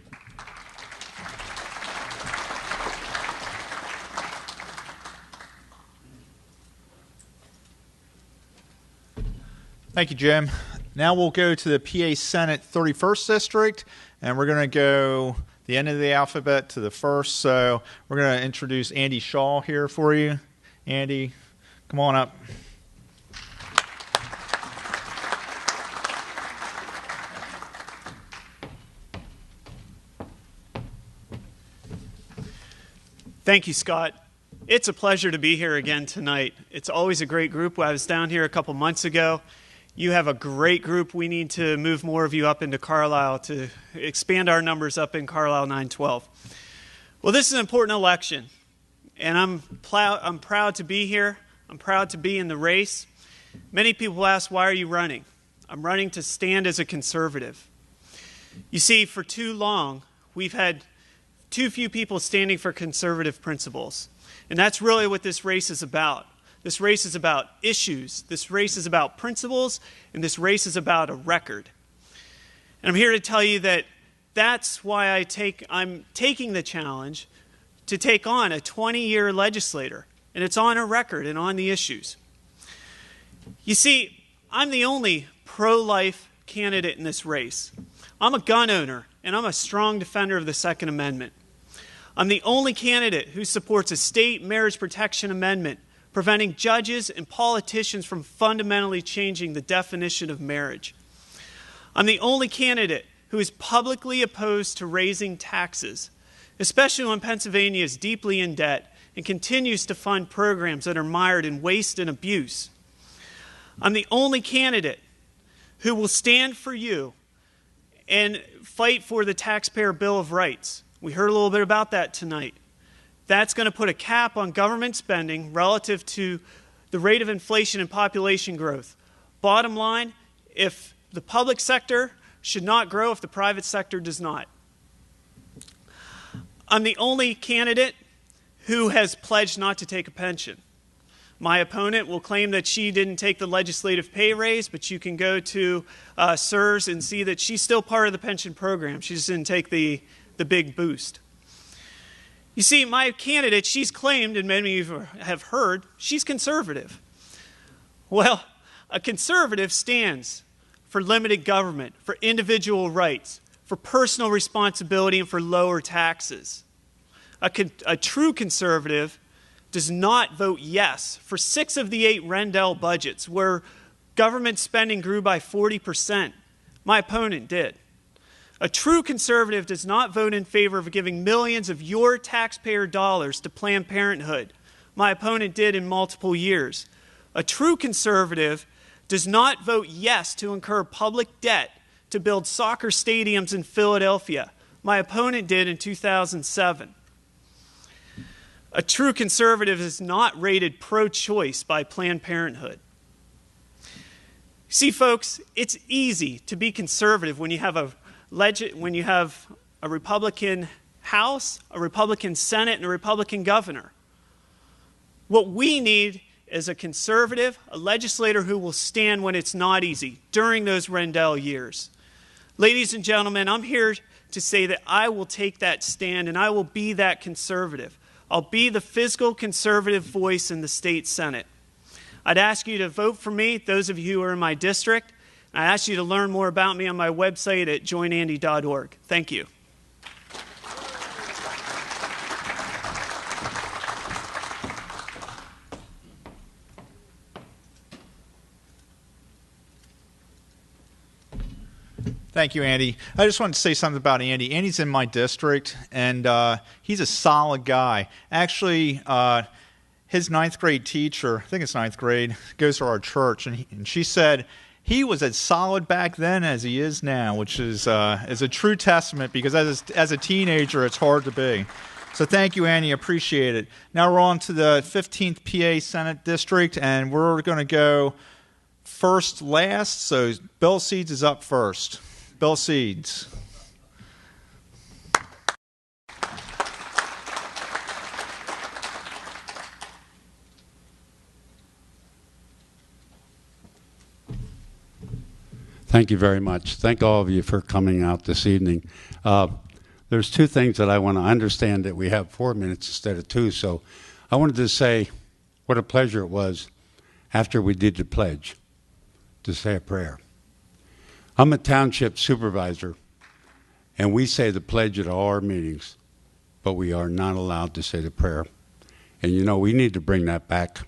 Thank you, Jim. Now we'll go to the PA Senate 31st District, and we're going to go the end of the alphabet to the first. So we're going to introduce Andy Shaw here for you. Andy, come on up. Thank you, Scott. It's a pleasure to be here again tonight. It's always a great group. I was down here a couple months ago. You have a great group. We need to move more of you up into Carlisle to expand our numbers up in Carlisle 912. Well, this is an important election, and I'm proud to be here. I'm proud to be in the race. Many people ask, why are you running? I'm running to stand as a conservative. You see, for too long, we've had too few people standing for conservative principles. And that's really what this race is about. This race is about issues. This race is about principles. And this race is about a record. And I'm here to tell you that that's why I'm taking the challenge to take on a 20-year legislator. And it's on a record and on the issues. You see, I'm the only pro-life candidate in this race. I'm a gun owner, and I'm a strong defender of the Second Amendment. I'm the only candidate who supports a state marriage protection amendment preventing judges and politicians from fundamentally changing the definition of marriage. I'm the only candidate who is publicly opposed to raising taxes, especially when Pennsylvania is deeply in debt and continues to fund programs that are mired in waste and abuse. I'm the only candidate who will stand for you and fight for the Taxpayer Bill of Rights. We heard a little bit about that tonight. That's going to put a cap on government spending relative to the rate of inflation and population growth. Bottom line, if the public sector should not grow if the private sector does not. I'm the only candidate who has pledged not to take a pension. My opponent will claim that she didn't take the legislative pay raise, but you can go to CSRS and see that she's still part of the pension program. She just didn't take the big boost. You see, my candidate, she's claimed, and many of you have heard, she's conservative. Well, a conservative stands for limited government, for individual rights, for personal responsibility, and for lower taxes. A true conservative does not vote yes for 6 of the 8 Rendell budgets where government spending grew by 40%. My opponent did. A true conservative does not vote in favor of giving millions of your taxpayer dollars to Planned Parenthood. My opponent did in multiple years. A true conservative does not vote yes to incur public debt to build soccer stadiums in Philadelphia. My opponent did in 2007. A true conservative is not rated pro-choice by Planned Parenthood. See, folks, it's easy to be conservative when you have a Republican House, a Republican Senate, and a Republican governor. What we need is a conservative, a legislator who will stand when it's not easy during those Rendell years. Ladies and gentlemen, I'm here to say that I will take that stand and I will be that conservative. I'll be the fiscal conservative voice in the state Senate. I'd ask you to vote for me, those of you who are in my district. I ask you to learn more about me on my website at joinandy.org. Thank you. Thank you, Andy. I just wanted to say something about Andy. Andy's in my district, and he's a solid guy. Actually, his 9th grade teacher, I think it's 9th grade, goes to our church, and she said he was as solid back then as he is now, which is a true testament, because as a teenager, it's hard to be. So thank you, Andy. Appreciate it. Now we're on to the 15th PA Senate District, and we're going to go first last. So Bill Seeds is up first. Bill Seeds. Thank you very much. Thank all of you for coming out this evening. There's 2 things that I want to understand, that we have 4 minutes instead of 2. So I wanted to say what a pleasure it was after we did the pledge to say a prayer. I'm a township supervisor, and we say the pledge at all our meetings, but we are not allowed to say the prayer. And you know, we need to bring that back.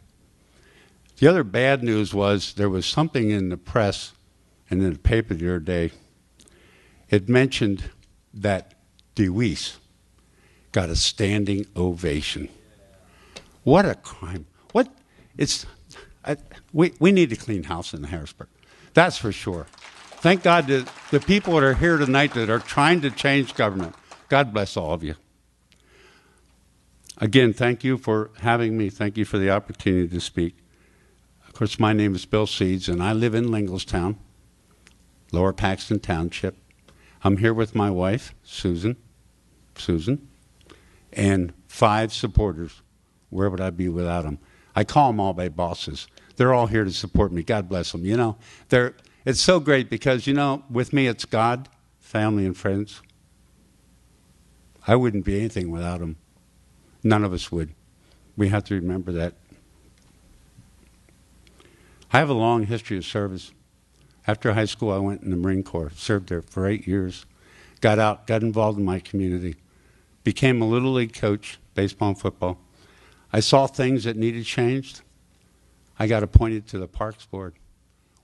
The other bad news was there was something in the press and in the paper the other day. It mentioned that DeWeese got a standing ovation. What a crime. We need to clean house in Harrisburg. That's for sure. Thank God that the people that are here tonight that are trying to change government. God bless all of you. Again, thank you for having me. Thank you for the opportunity to speak. Of course, my name is Bill Seeds, and I live in Linglestown, Lower Paxton Township. I'm here with my wife, Susan, and 5 supporters. Where would I be without them? I call them all my bosses. They're all here to support me. God bless them. You know, it's so great because, you know, with me it's God, family, and friends. I wouldn't be anything without them. None of us would. We have to remember that. I have a long history of service. After high school, I went in the Marine Corps, served there for 8 years, got out, got involved in my community, became a Little League coach, baseball and football. I saw things that needed changed. I got appointed to the Parks Board.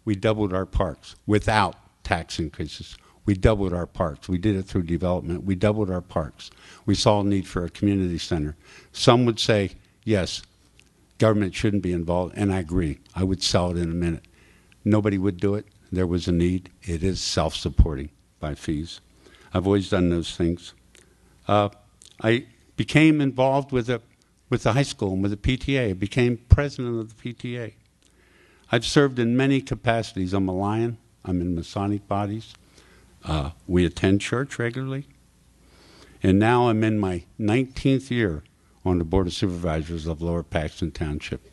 We doubled our parks without tax increases. We doubled our parks. We did it through development. We doubled our parks. We saw a need for a community center. Some would say, yes, government shouldn't be involved, and I agree. I would sell it in a minute. Nobody would do it. There was a need. It is self-supporting by fees. I've always done those things. I became involved with the high school and with the PTA. I became president of the PTA. I've served in many capacities. I'm a Lion. I'm in Masonic bodies. We attend church regularly. And now I'm in my 19th year on the Board of Supervisors of Lower Paxton Township.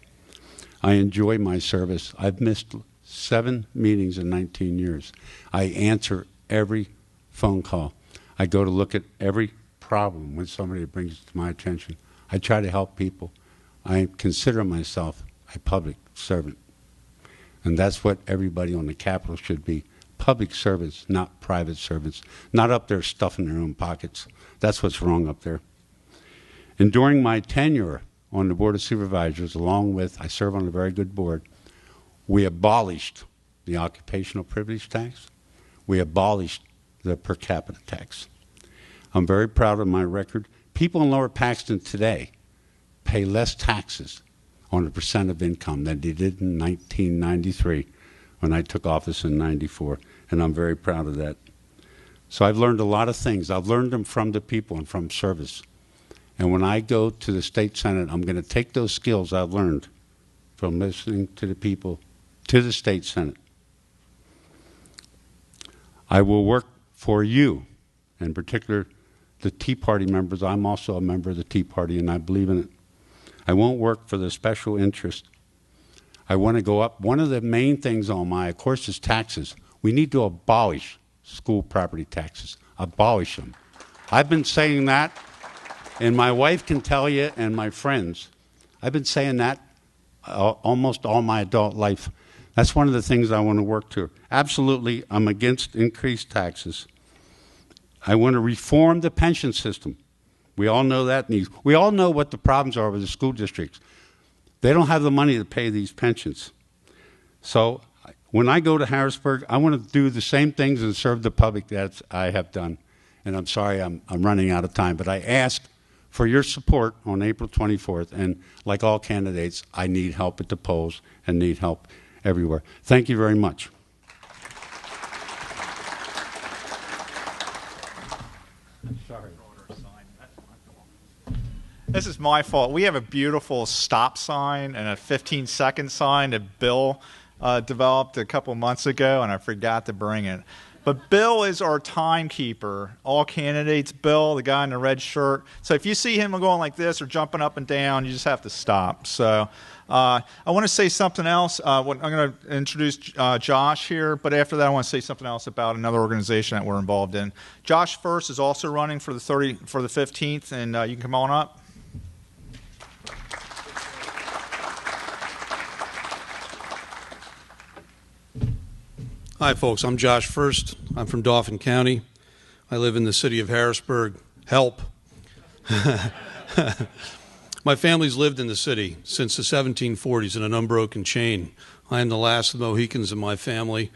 I enjoy my service. I've missed 7 meetings in 19 years. I answer every phone call. I go to look at every problem when somebody brings it to my attention. I try to help people. I consider myself a public servant. And that's what everybody on the Capitol should be. Public servants, not private servants. Not up there stuffing their own pockets. That's what's wrong up there. And during my tenure on the Board of Supervisors, along with, I serve on a very good board, we abolished the occupational privilege tax. We abolished the per capita tax. I'm very proud of my record. People in Lower Paxton today pay less taxes on a percent of income than they did in 1993 when I took office in 94, and I'm very proud of that. So I've learned a lot of things. I've learned them from the people and from service. And when I go to the State Senate, I'm going to take those skills I've learned from listening to the people to the State Senate. I will work for you, in particular the Tea Party members. I'm also a member of the Tea Party, and I believe in it. I won't work for the special interest. I want to go up. One of the main things on my course is taxes. We need to abolish school property taxes. Abolish them. I've been saying that, and my wife can tell you, and my friends. I've been saying that almost all my adult life. That's one of the things I want to work to. Absolutely, I'm against increased taxes. I want to reform the pension system. We all know that needs. We all know what the problems are with the school districts. They don't have the money to pay these pensions. So when I go to Harrisburg, I want to do the same things and serve the public that I have done. And I'm sorry I'm running out of time, but I ask for your support on April 24th. And like all candidates, I need help at the polls and need help everywhere. Thank you very much. Sorry. This is my fault. We have a beautiful stop sign and a 15-second sign that Bill developed a couple months ago, and I forgot to bring it. But Bill is our timekeeper. All candidates, Bill, the guy in the red shirt. So if you see him going like this or jumping up and down, you just have to stop. So I want to say something else. I'm going to introduce Josh here, but after that I want to say something else about another organization that we're involved in. Josh First is also running for the 15th, and you can come on up. Hi, folks. I'm Josh First. I'm from Dauphin County. I live in the city of Harrisburg. Help. My family's lived in the city since the 1740s in an unbroken chain. I am the last of the Mohicans in my family.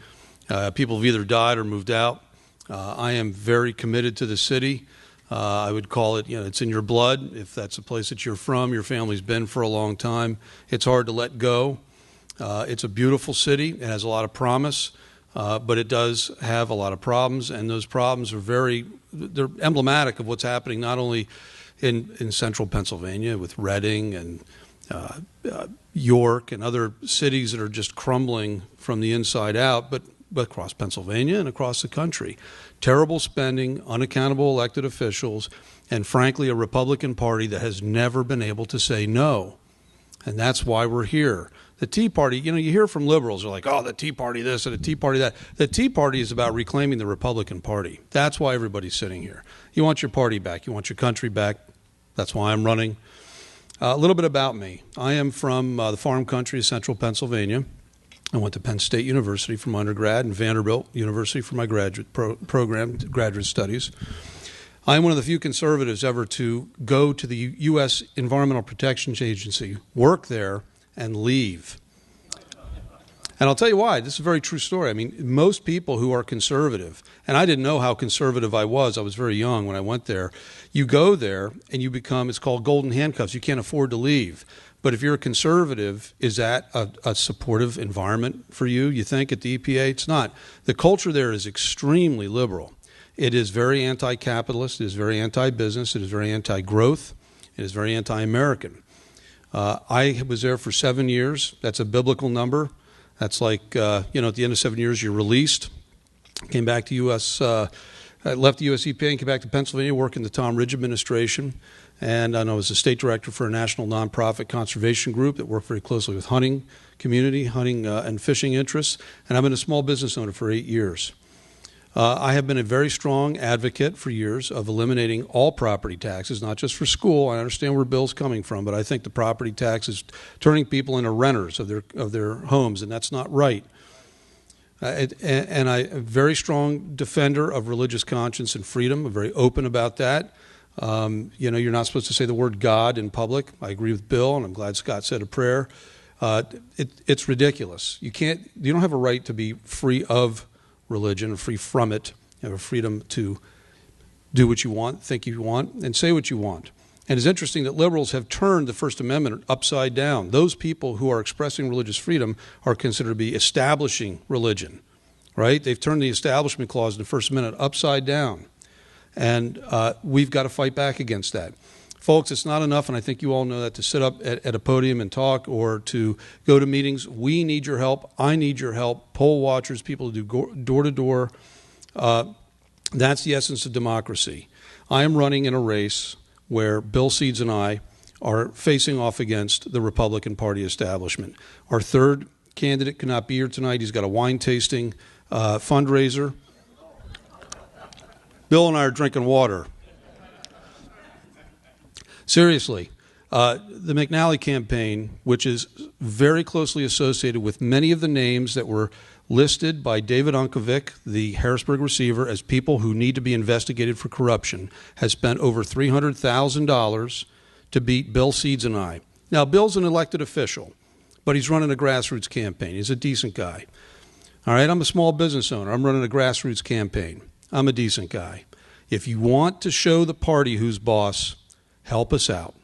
People have either died or moved out. I am very committed to the city. I would call it, it's in your blood. If that's a place that you're from, your family's been for a long time. It's hard to let go. It's a beautiful city. It has a lot of promise. But it does have a lot of problems, and those problems are they're emblematic of what's happening not only in central Pennsylvania with Reading and York and other cities that are just crumbling from the inside out, but across Pennsylvania and across the country. Terrible spending, unaccountable elected officials, and frankly, a Republican Party that has never been able to say no. And that's why we're here. The Tea Party, you hear from liberals, they're like, oh, the Tea Party this and the Tea Party that. The Tea Party is about reclaiming the Republican Party. That's why everybody's sitting here. You want your party back. You want your country back. That's why I'm running. A little bit about me. I am from the farm country of central Pennsylvania. I went to Penn State University for my undergrad and Vanderbilt University for my graduate program, graduate studies. I am one of the few conservatives ever to go to the U.S. Environmental Protection Agency, work there, and leave. And I'll tell you why. This is a very true story. I mean, most people who are conservative, and I didn't know how conservative I was very young when I went there. You go there and you become, it's called golden handcuffs. You can't afford to leave. But if you're a conservative, is that a supportive environment for you? You think at the EPA? It's not. The culture there is extremely liberal. It is very anti-capitalist. It is very anti-business. It is very anti-growth. It is very anti-American. I was there for 7 years. That's a biblical number. That's like, at the end of 7 years, you're released. Came back to I left the US EPA and came back to Pennsylvania, worked in the Tom Ridge administration. And I was a state director for a national nonprofit conservation group that worked very closely with hunting community, hunting and fishing interests. And I've been a small business owner for 8 years. I have been a very strong advocate for years of eliminating all property taxes, not just for school. I understand where Bill's coming from, but I think the property tax is turning people into renters of their homes, and that's not right. And I'm a very strong defender of religious conscience and freedom. I'm very open about that. You're not supposed to say the word God in public. I agree with Bill, and I'm glad Scott said a prayer. It's ridiculous. You don't have a right to be free of religion, free from it. You have a freedom to do what you want, think you want, and say what you want. And it's interesting that liberals have turned the First Amendment upside down. Those people who are expressing religious freedom are considered to be establishing religion, right? They've turned the Establishment Clause in the First Amendment upside down. And we've got to fight back against that. Folks, it's not enough, and I think you all know that, to sit up at a podium and talk or to go to meetings. We need your help. I need your help. Poll watchers, people who do door-to-door. That's the essence of democracy. I am running in a race where Bill Seeds and I are facing off against the Republican Party establishment. Our third candidate cannot be here tonight. He's got a wine tasting fundraiser. Bill and I are drinking water. Seriously, the McNally campaign, which is very closely associated with many of the names that were listed by David Unkovic, the Harrisburg receiver, as people who need to be investigated for corruption, has spent over $300,000 to beat Bill Seeds and I. Now, Bill's an elected official, but he's running a grassroots campaign. He's a decent guy. All right, I'm a small business owner. I'm running a grassroots campaign. I'm a decent guy. If you want to show the party who's boss, help us out.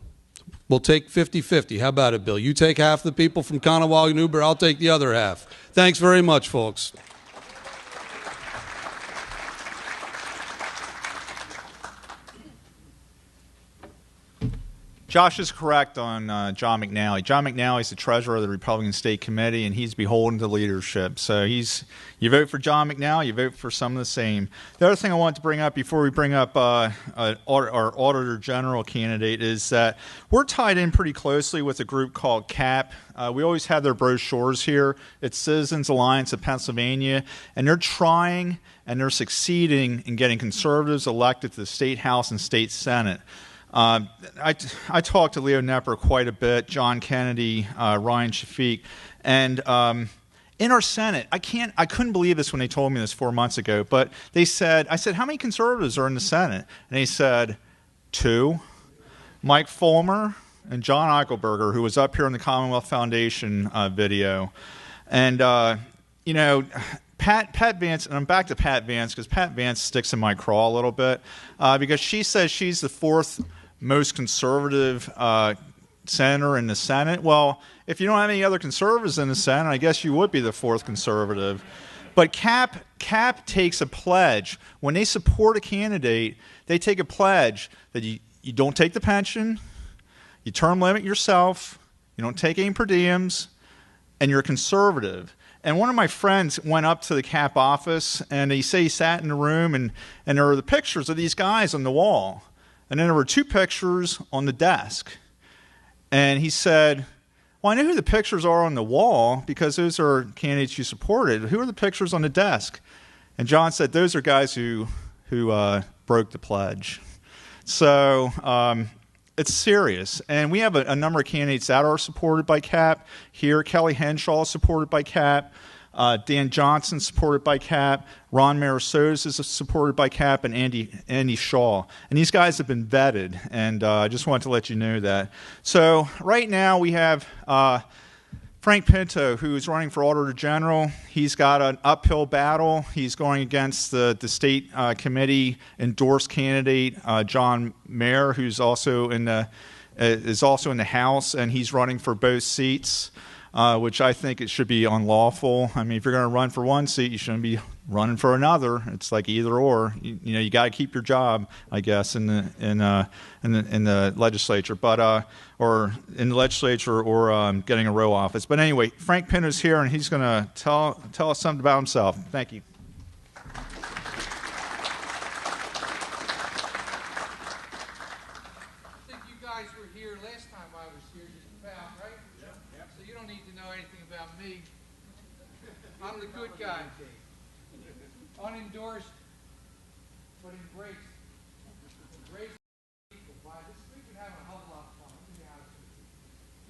We'll take 50-50. How about it, Bill? You take half the people from Conowag and Newbury, I'll take the other half. Thanks very much, folks. Josh is correct on John McNally. John McNally is the treasurer of the Republican State Committee, and he's beholden to leadership. So you vote for John McNally, you vote for some of the same. The other thing I want to bring up before we bring up our Auditor General candidate is that we're tied in pretty closely with a group called CAP. We always have their brochures here. It's Citizens Alliance of Pennsylvania, and they're trying and they're succeeding in getting conservatives elected to the State House and State Senate. I talked to Leo Knepper quite a bit, John Kennedy, Ryan Shafiq, and in our Senate, I couldn't believe this when they told me this 4 months ago, but I said, how many conservatives are in the Senate? And he said, 2, Mike Fulmer and John Eichelberger, who was up here in the Commonwealth Foundation video. And, you know, Pat Vance, and I'm back to Pat Vance because Pat Vance sticks in my craw a little bit because she says she's the 4th most conservative senator in the Senate. Well, if you don't have any other conservatives in the Senate, I guess you would be the 4th conservative. But CAP takes a pledge. When they support a candidate, they take a pledge that you don't take the pension, you term limit yourself, you don't take any per diems, and you're conservative. And one of my friends went up to the CAP office, and he sat in the room, and there were the pictures of these guys on the wall. And then there were 2 pictures on the desk. And he said, well, I know who the pictures are on the wall because those are candidates you supported. Who are the pictures on the desk? And John said, those are guys who broke the pledge. So it's serious. And we have a number of candidates that are supported by CAP here. Kelly Henshaw is supported by CAP. Dan Johnson supported by CAP. Ron Marasotis is supported by CAP, and Andy Shaw. And these guys have been vetted, and I just wanted to let you know that. So right now we have Frank Pinto, who is running for Auditor General. He's got an uphill battle. He's going against the state committee endorsed candidate, John Mayer, who's also in the House, and he's running for both seats. Which I think it should be unlawful. I mean, if you're going to run for one seat, you shouldn't be running for another. It's like either or. You know, you got to keep your job, I guess, in the legislature, but or in the legislature, or getting a row office. But anyway, Frank Pinto's here, and he's going to tell us something about himself. Thank you. I'm the good guy. Unendorsed, but embraced. Embraced people. We've been having a hell of a lot of fun. To be honest with you.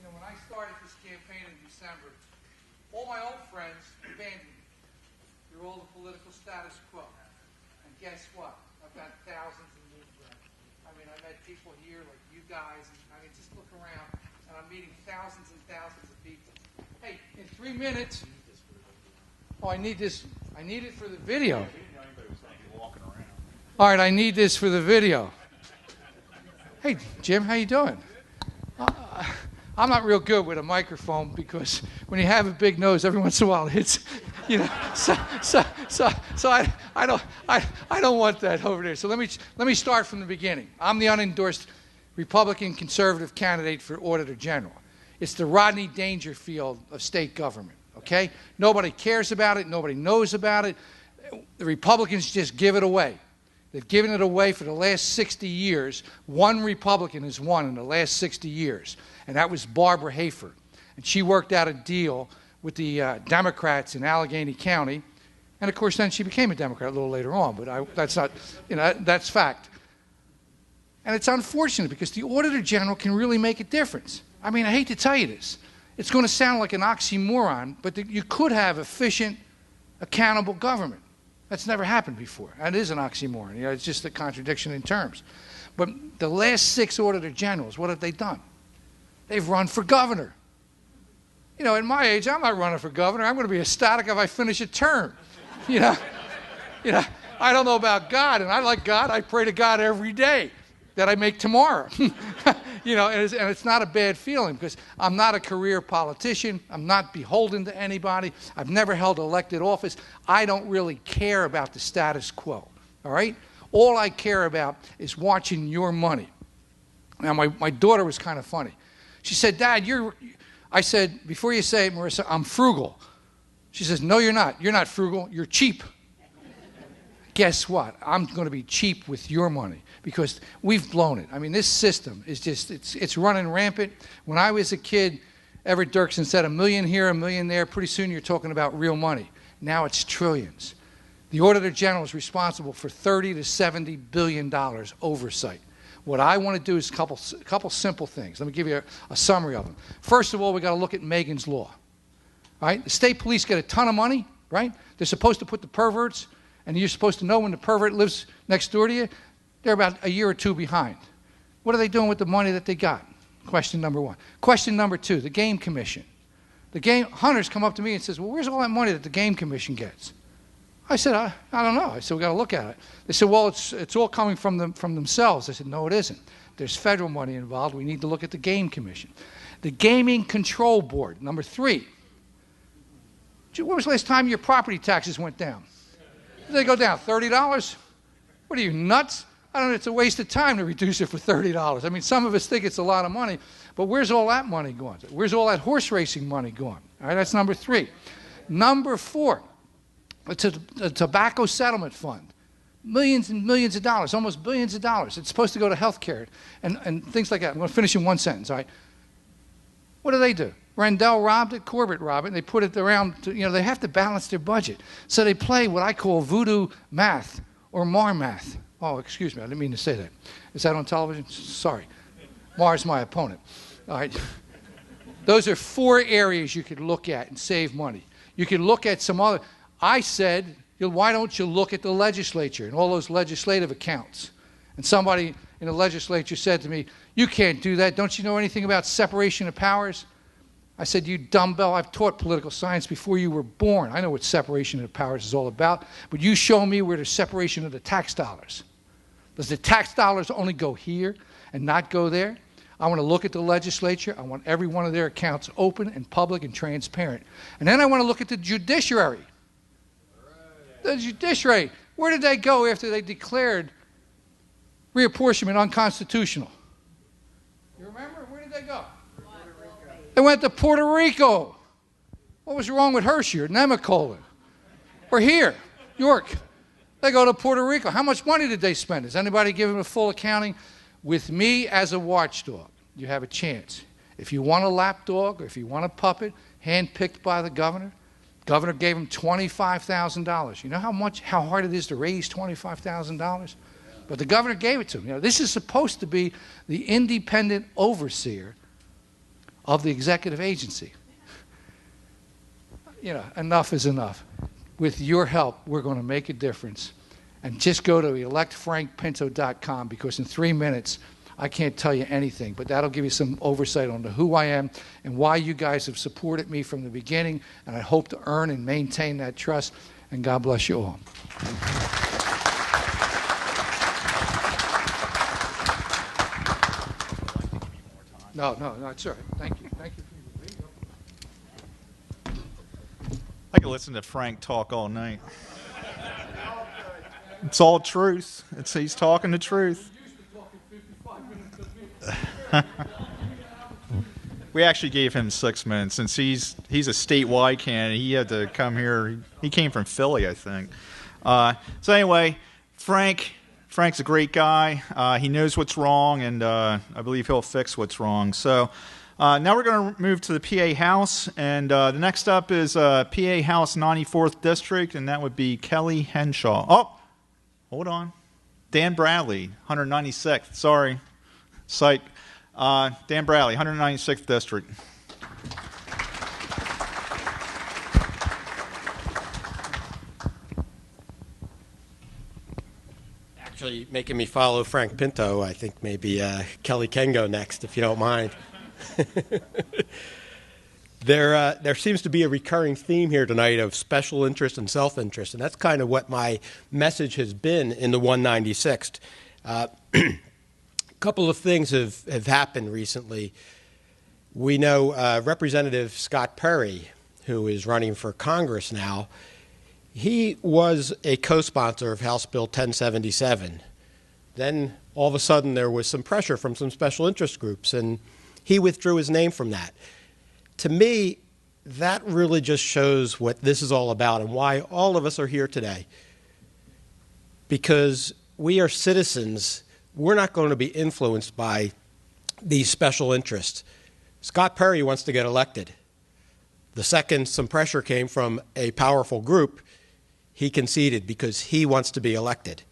You know, when I started this campaign in December, all my old friends abandoned me. They're all the political status quo. And guess what? I've got thousands of new friends. I mean, I met people here like you guys. And, I mean, just look around, and I'm meeting thousands and thousands of people. Hey, in 3 minutes. Oh, I need this. I need it for the video. All right, I need this for the video. Hey, Jim, how you doing? I'm not real good with a microphone because when you have a big nose, every once in a while it hits, you know. So I don't want that over there. So let me start from the beginning. I'm the unendorsed Republican conservative candidate for Auditor General. It's the Rodney Dangerfield of state government. Okay? Nobody cares about it. Nobody knows about it. The Republicans just give it away. They've given it away for the last 60 years. One Republican has won in the last 60 years, and that was Barbara Hafer. And she worked out a deal with the Democrats in Allegheny County. And, of course, then she became a Democrat a little later on. But that's not, you know, that's fact. And it's unfortunate because the Auditor General can really make a difference. I mean, I hate to tell you this. It's going to sound like an oxymoron, but you could have efficient, accountable government. That's never happened before. That is an oxymoron. You know, it's just a contradiction in terms. But the last 6 Auditor Generals, what have they done? They've run for governor. You know, at my age, I'm not running for governor. I'm going to be ecstatic if I finish a term. You know, I don't know about God, and I like God. I pray to God every day that I make tomorrow. You know, and it's not a bad feeling because I'm not a career politician. I'm not beholden to anybody. I've never held elected office. I don't really care about the status quo, all right? All I care about is watching your money. Now, my daughter was kind of funny. She said, Dad, I said, before you say it, Marissa, I'm frugal. She says, no, you're not. You're not frugal. You're cheap. Guess what? I'm going to be cheap with your money because we've blown it. I mean, this system is just, it's running rampant. When I was a kid, Everett Dirksen said $1 million here, $1 million there. Pretty soon you're talking about real money. Now it's trillions. The Auditor General is responsible for $30 to $70 billion oversight. What I want to do is a couple simple things. Let me give you a summary of them. First of all, we've got to look at Megan's Law. Right? The state police get a ton of money, right? They're supposed to put the perverts, and you're supposed to know when the pervert lives next door to you. They're about a year or two behind. What are they doing with the money that they got? Question number one. Question number two, the Game Commission. The game hunters come up to me and says, well, where's all that money that the Game Commission gets? I said, I don't know. I said, we got to look at it. They said, well, it's all coming from themselves. I said, no, it isn't. There's federal money involved. We need to look at the Game Commission. The Gaming Control Board, number three. When was the last time your property taxes went down? Did they go down? $30? What are you, nuts? I don't know, it's a waste of time to reduce it for $30. I mean, some of us think it's a lot of money, but where's all that money going? Where's all that horse racing money going? All right, that's number three. Number four, it's a tobacco settlement fund. Millions and millions of dollars, almost billions of dollars. It's supposed to go to health care and things like that. I'm going to finish in one sentence, all right? What do? Rendell robbed it, Corbett robbed it, and they put it around, they have to balance their budget. So they play what I call voodoo math or Mar math. Oh, excuse me, I didn't mean to say that. Is that on television? Sorry. Mar's my opponent. All right. Those are four areas you could look at and save money. You could look at some other. I said, why don't you look at the legislature and all those legislative accounts? And somebody in the legislature said to me, you can't do that. Don't you know anything about separation of powers? I said, you dumbbell, I've taught political science before you were born. I know what separation of powers is all about. But you show me where there's separation of the tax dollars. Does the tax dollars only go here and not go there? I want to look at the legislature. I want every one of their accounts open and public and transparent. And then I want to look at the judiciary. The judiciary, where did they go after they declared reapportionment unconstitutional? You remember? Where did they go? They went to Puerto Rico. What was wrong with Hershey or Nemacolin? Or here, York. They go to Puerto Rico. How much money did they spend? Has anybody given a full accounting? With me as a watchdog, you have a chance. If you want a lapdog or if you want a puppet, handpicked by the governor gave him $25,000. You know how hard it is to raise $25,000? But the governor gave it to him. This is supposed to be the independent overseer of the executive agency. Enough is enough. With your help, we're going to make a difference. And just go to electfrankpinto.com because in 3 minutes, I can't tell you anything, but that'll give you some oversight on who I am and why you guys have supported me from the beginning, and I hope to earn and maintain that trust, and God bless you all. No, it's all right. Thank you. Thank you. I could listen to Frank talk all night. It's all truth. He's talking the truth. We actually gave him 6 minutes since he's a statewide candidate. He had to come here. He came from Philly, I think. So anyway, Frank's a great guy. He knows what's wrong, and I believe he'll fix what's wrong. So now we're going to move to the PA House, and the next up is PA House 94th District, and that would be Kelly Henshaw. Oh, hold on. Dan Bradley, 196th. Sorry. Psych. Dan Bradley, 196th District. Actually, making me follow Frank Pinto, I think maybe Kelly can go next, if you don't mind. There seems to be a recurring theme here tonight of special interest and self-interest, and that's kind of what my message has been in the 196th. A couple of things have happened recently. We know Representative Scott Perry, who is running for Congress now, he was a co-sponsor of House Bill 1077. Then all of a sudden there was some pressure from some special interest groups, and he withdrew his name from that. To me, that really just shows what this is all about and why all of us are here today. Because we are citizens, we're not going to be influenced by these special interests. Scott Perry wants to get elected. The second some pressure came from a powerful group, he conceded because he wants to be elected.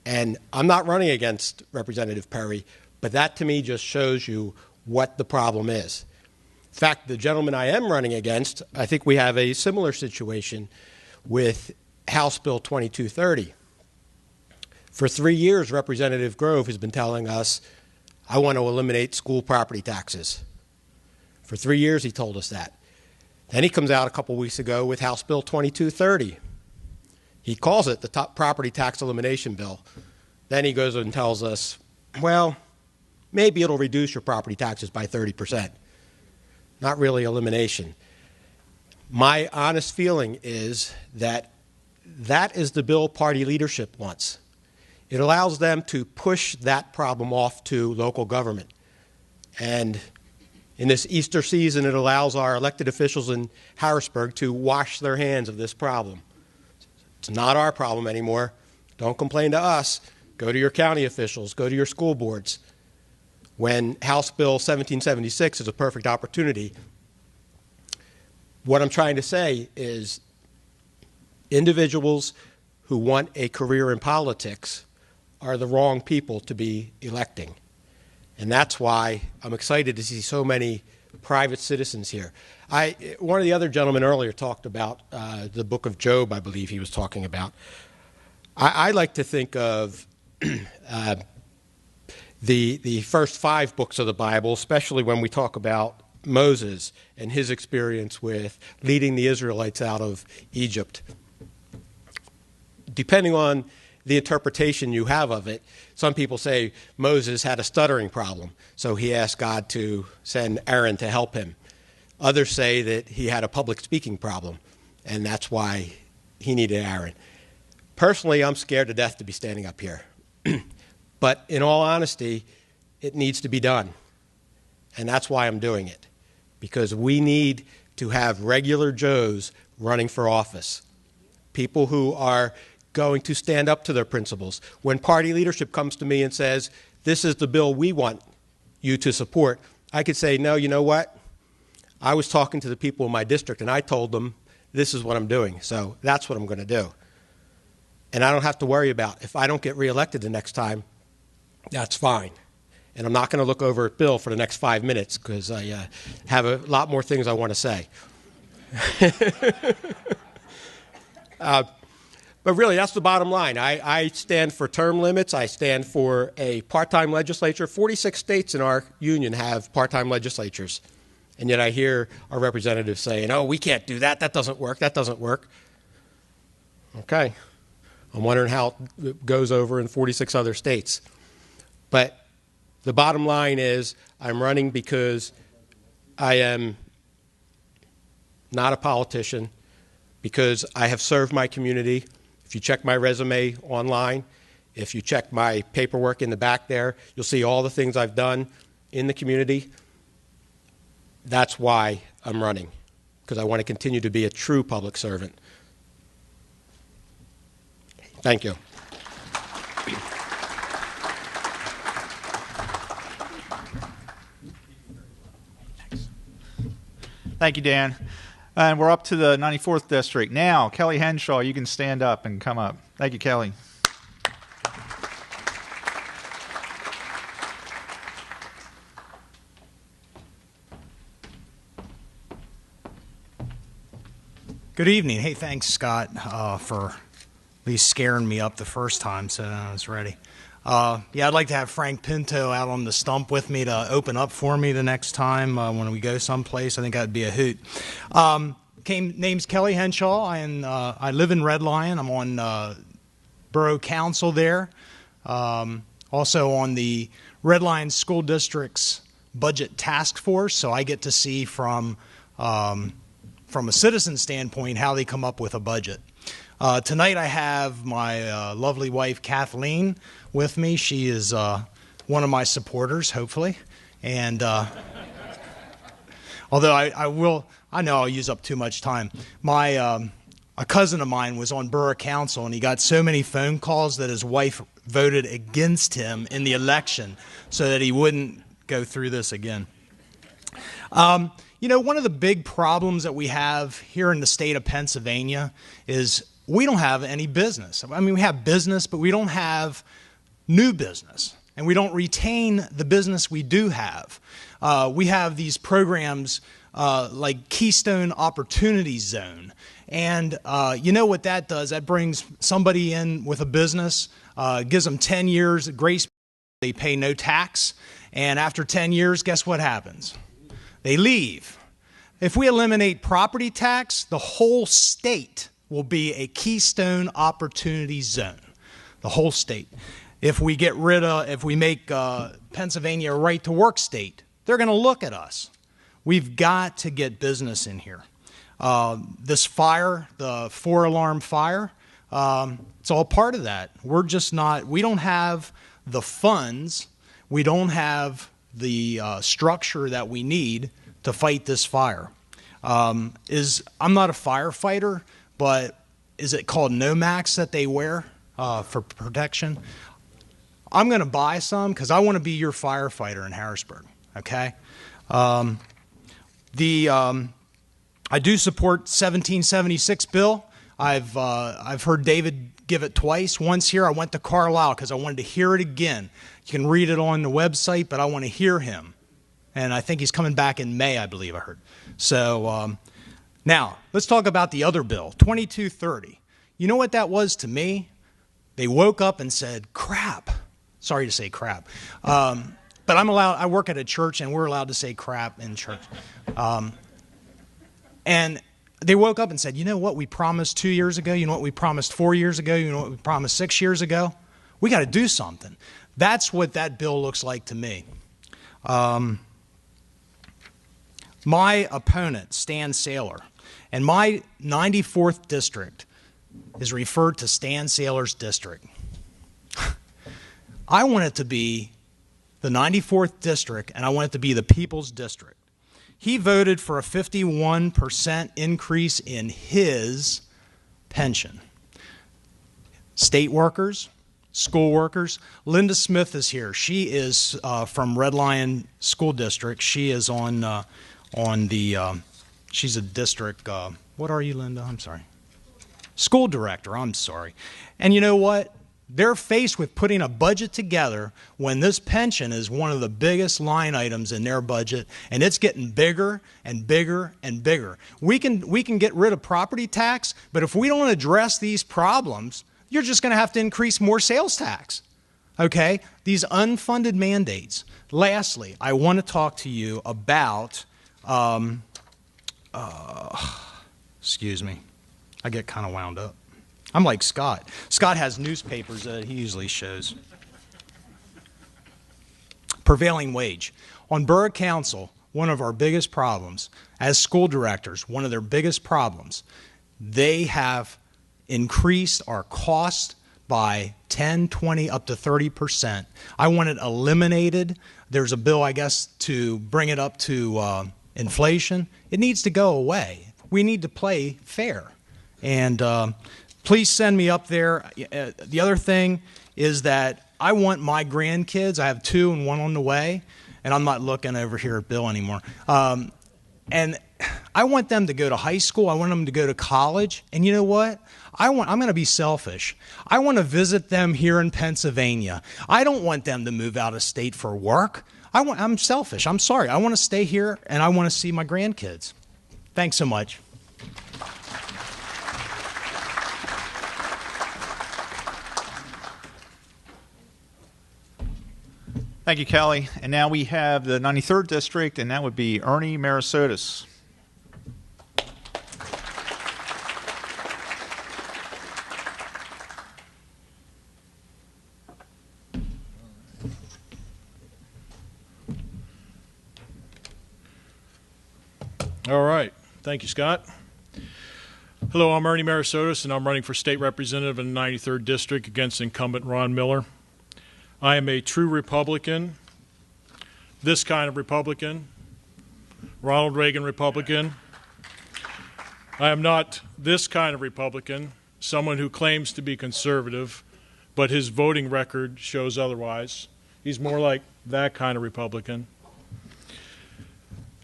And I'm not running against Representative Perry, but that to me just shows you what the problem is. In fact, the gentleman I am running against, I think we have a similar situation with House Bill 2230. For 3 years, Representative Grove has been telling us, I want to eliminate school property taxes. For 3 years, he told us that. Then he comes out a couple weeks ago with House Bill 2230. He calls it the top property tax elimination bill. Then he goes and tells us, well, maybe it'll reduce your property taxes by 30%. Not really elimination. My honest feeling is that that is the bill party leadership wants. It allows them to push that problem off to local government. And in this Easter season, it allows our elected officials in Harrisburg to wash their hands of this problem. It's not our problem anymore. Don't complain to us. Go to your county officials. Go to your school boards. When House Bill 1776 is a perfect opportunity, what I'm trying to say is individuals who want a career in politics are the wrong people to be electing. And that's why I'm excited to see so many private citizens here. One of the other gentlemen earlier talked about the book of Job, I believe he was talking about. I like to think of the first 5 books of the Bible, especially when we talk about Moses and his experience with leading the Israelites out of Egypt. Depending on the interpretation you have of it, some people say Moses had a stuttering problem, so he asked God to send Aaron to help him. Others say that he had a public speaking problem, and that's why he needed Aaron. Personally, I'm scared to death to be standing up here. But in all honesty, it needs to be done, and that's why I'm doing it, because we need to have regular Joes running for office, people who are going to stand up to their principles. When party leadership comes to me and says, this is the bill we want you to support, I could say, no, you know what? I was talking to the people in my district and I told them this is what I'm doing, so that's what I'm going to do. And I don't have to worry about if I don't get reelected the next time, that's fine. And I'm not going to look over at Bill for the next 5 minutes because I have a lot more things I want to say. But really, that's the bottom line. I stand for term limits. I stand for a part-time legislature. 46 states in our union have part-time legislatures. And yet I hear our representatives saying, oh, we can't do that. That doesn't work. That doesn't work. Okay. I'm wondering how it goes over in 46 other states. But the bottom line is I'm running because I am not a politician, because I have served my community. If you check my resume online, if you check my paperwork in the back there, you'll see all the things I've done in the community. That's why I'm running, because I want to continue to be a true public servant. Thank you. Thank you, Dan. And we're up to the 94th District. Now, Kelly Henshaw, you can stand up and come up. Thank you, Kelly. Good evening. Hey, thanks, Scott, for at least scaring me up the first time, so I was ready. Yeah, I'd like to have Frank Pinto out on the stump with me to open up for me the next time when we go someplace. I think that'd be a hoot. Name's Kelly Henshaw. I live in Red Lion. I'm on Borough Council there. Also on the Red Lion School District's Budget Task Force, so I get to see from a citizen standpoint how they come up with a budget. Tonight I have my lovely wife Kathleen with me. She is one of my supporters, hopefully. And although I know I'll use up too much time. A cousin of mine was on Borough Council, and he got so many phone calls that his wife voted against him in the election so that he wouldn't go through this again. You know, one of the big problems that we have here in the state of Pennsylvania is we don't have any business. I mean, we have business, but we don't have new business, and we don't retain the business we do have. We have these programs like Keystone Opportunity Zone. And you know what that does? That brings somebody in with a business, gives them 10 years grace. They pay no tax. And after 10 years, guess what happens? They leave. If we eliminate property tax, the whole state will be a Keystone Opportunity Zone. The whole state. If we make Pennsylvania a right-to-work state, they're going to look at us. We've got to get business in here. This fire, the 4-alarm fire, it's all part of that. We don't have the funds, we don't have the structure that we need to fight this fire. I'm not a firefighter, but is it called Nomax that they wear for protection? I'm going to buy some because I want to be your firefighter in Harrisburg, okay? I do support 1776 bill. I've heard David give it twice. Once here, I went to Carlisle because I wanted to hear it again. You can read it on the website, but I want to hear him. And I think he's coming back in May, I believe I heard. So now, let's talk about the other bill, 2230. You know what that was to me? They woke up and said, crap. Sorry to say crap. But I work at a church, and we're allowed to say crap in church. And they woke up and said, you know what we promised 2 years ago? You know what we promised 4 years ago? You know what we promised 6 years ago? We got to do something. That's what that bill looks like to me. My opponent, Stan Saylor, and my 94th district is referred to Stan Saylor's district. I want it to be the 94th district, and I want it to be the people's district. He voted for a 51% increase in his pension. State workers, school workers. Linda Smith is here. She is from Red Lion School District. She is she's a district, what are you, Linda? I'm sorry. School director, I'm sorry. And you know what? They're faced with putting a budget together when this pension is one of the biggest line items in their budget, and it's getting bigger and bigger and bigger. We can get rid of property tax, but if we don't address these problems, you're just going to have to increase more sales tax. Okay? These unfunded mandates. Lastly, I want to talk to you about, excuse me, I get kind of wound up. I'm like Scott. Scott has newspapers that he usually shows. Prevailing wage. On Borough Council, one of our biggest problems, as school directors, one of their biggest problems, they have increased our cost by 10, 20, up to 30%. I want it eliminated. There's a bill, I guess, to bring it up to inflation. It needs to go away. We need to play fair. And please send me up there. The other thing is that I want my grandkids, I have 2 and 1 on the way, and I'm not looking over here at Bill anymore. And I want them to go to high school. I want them to go to college. And you know what? I'm going to be selfish. I want to visit them here in Pennsylvania. I don't want them to move out of state for work. I'm selfish. I'm sorry. I want to stay here, and I want to see my grandkids. Thanks so much. Thank you, Kelly. And now we have the 93rd District, and that would be Ernie Marasotis. All right. Thank you, Scott. Hello, I'm Ernie Marasotis, and I'm running for state representative in the 93rd District against incumbent Ron Miller. I am a true Republican, this kind of Republican, Ronald Reagan Republican. I am not this kind of Republican, someone who claims to be conservative, but his voting record shows otherwise. He's more like that kind of Republican.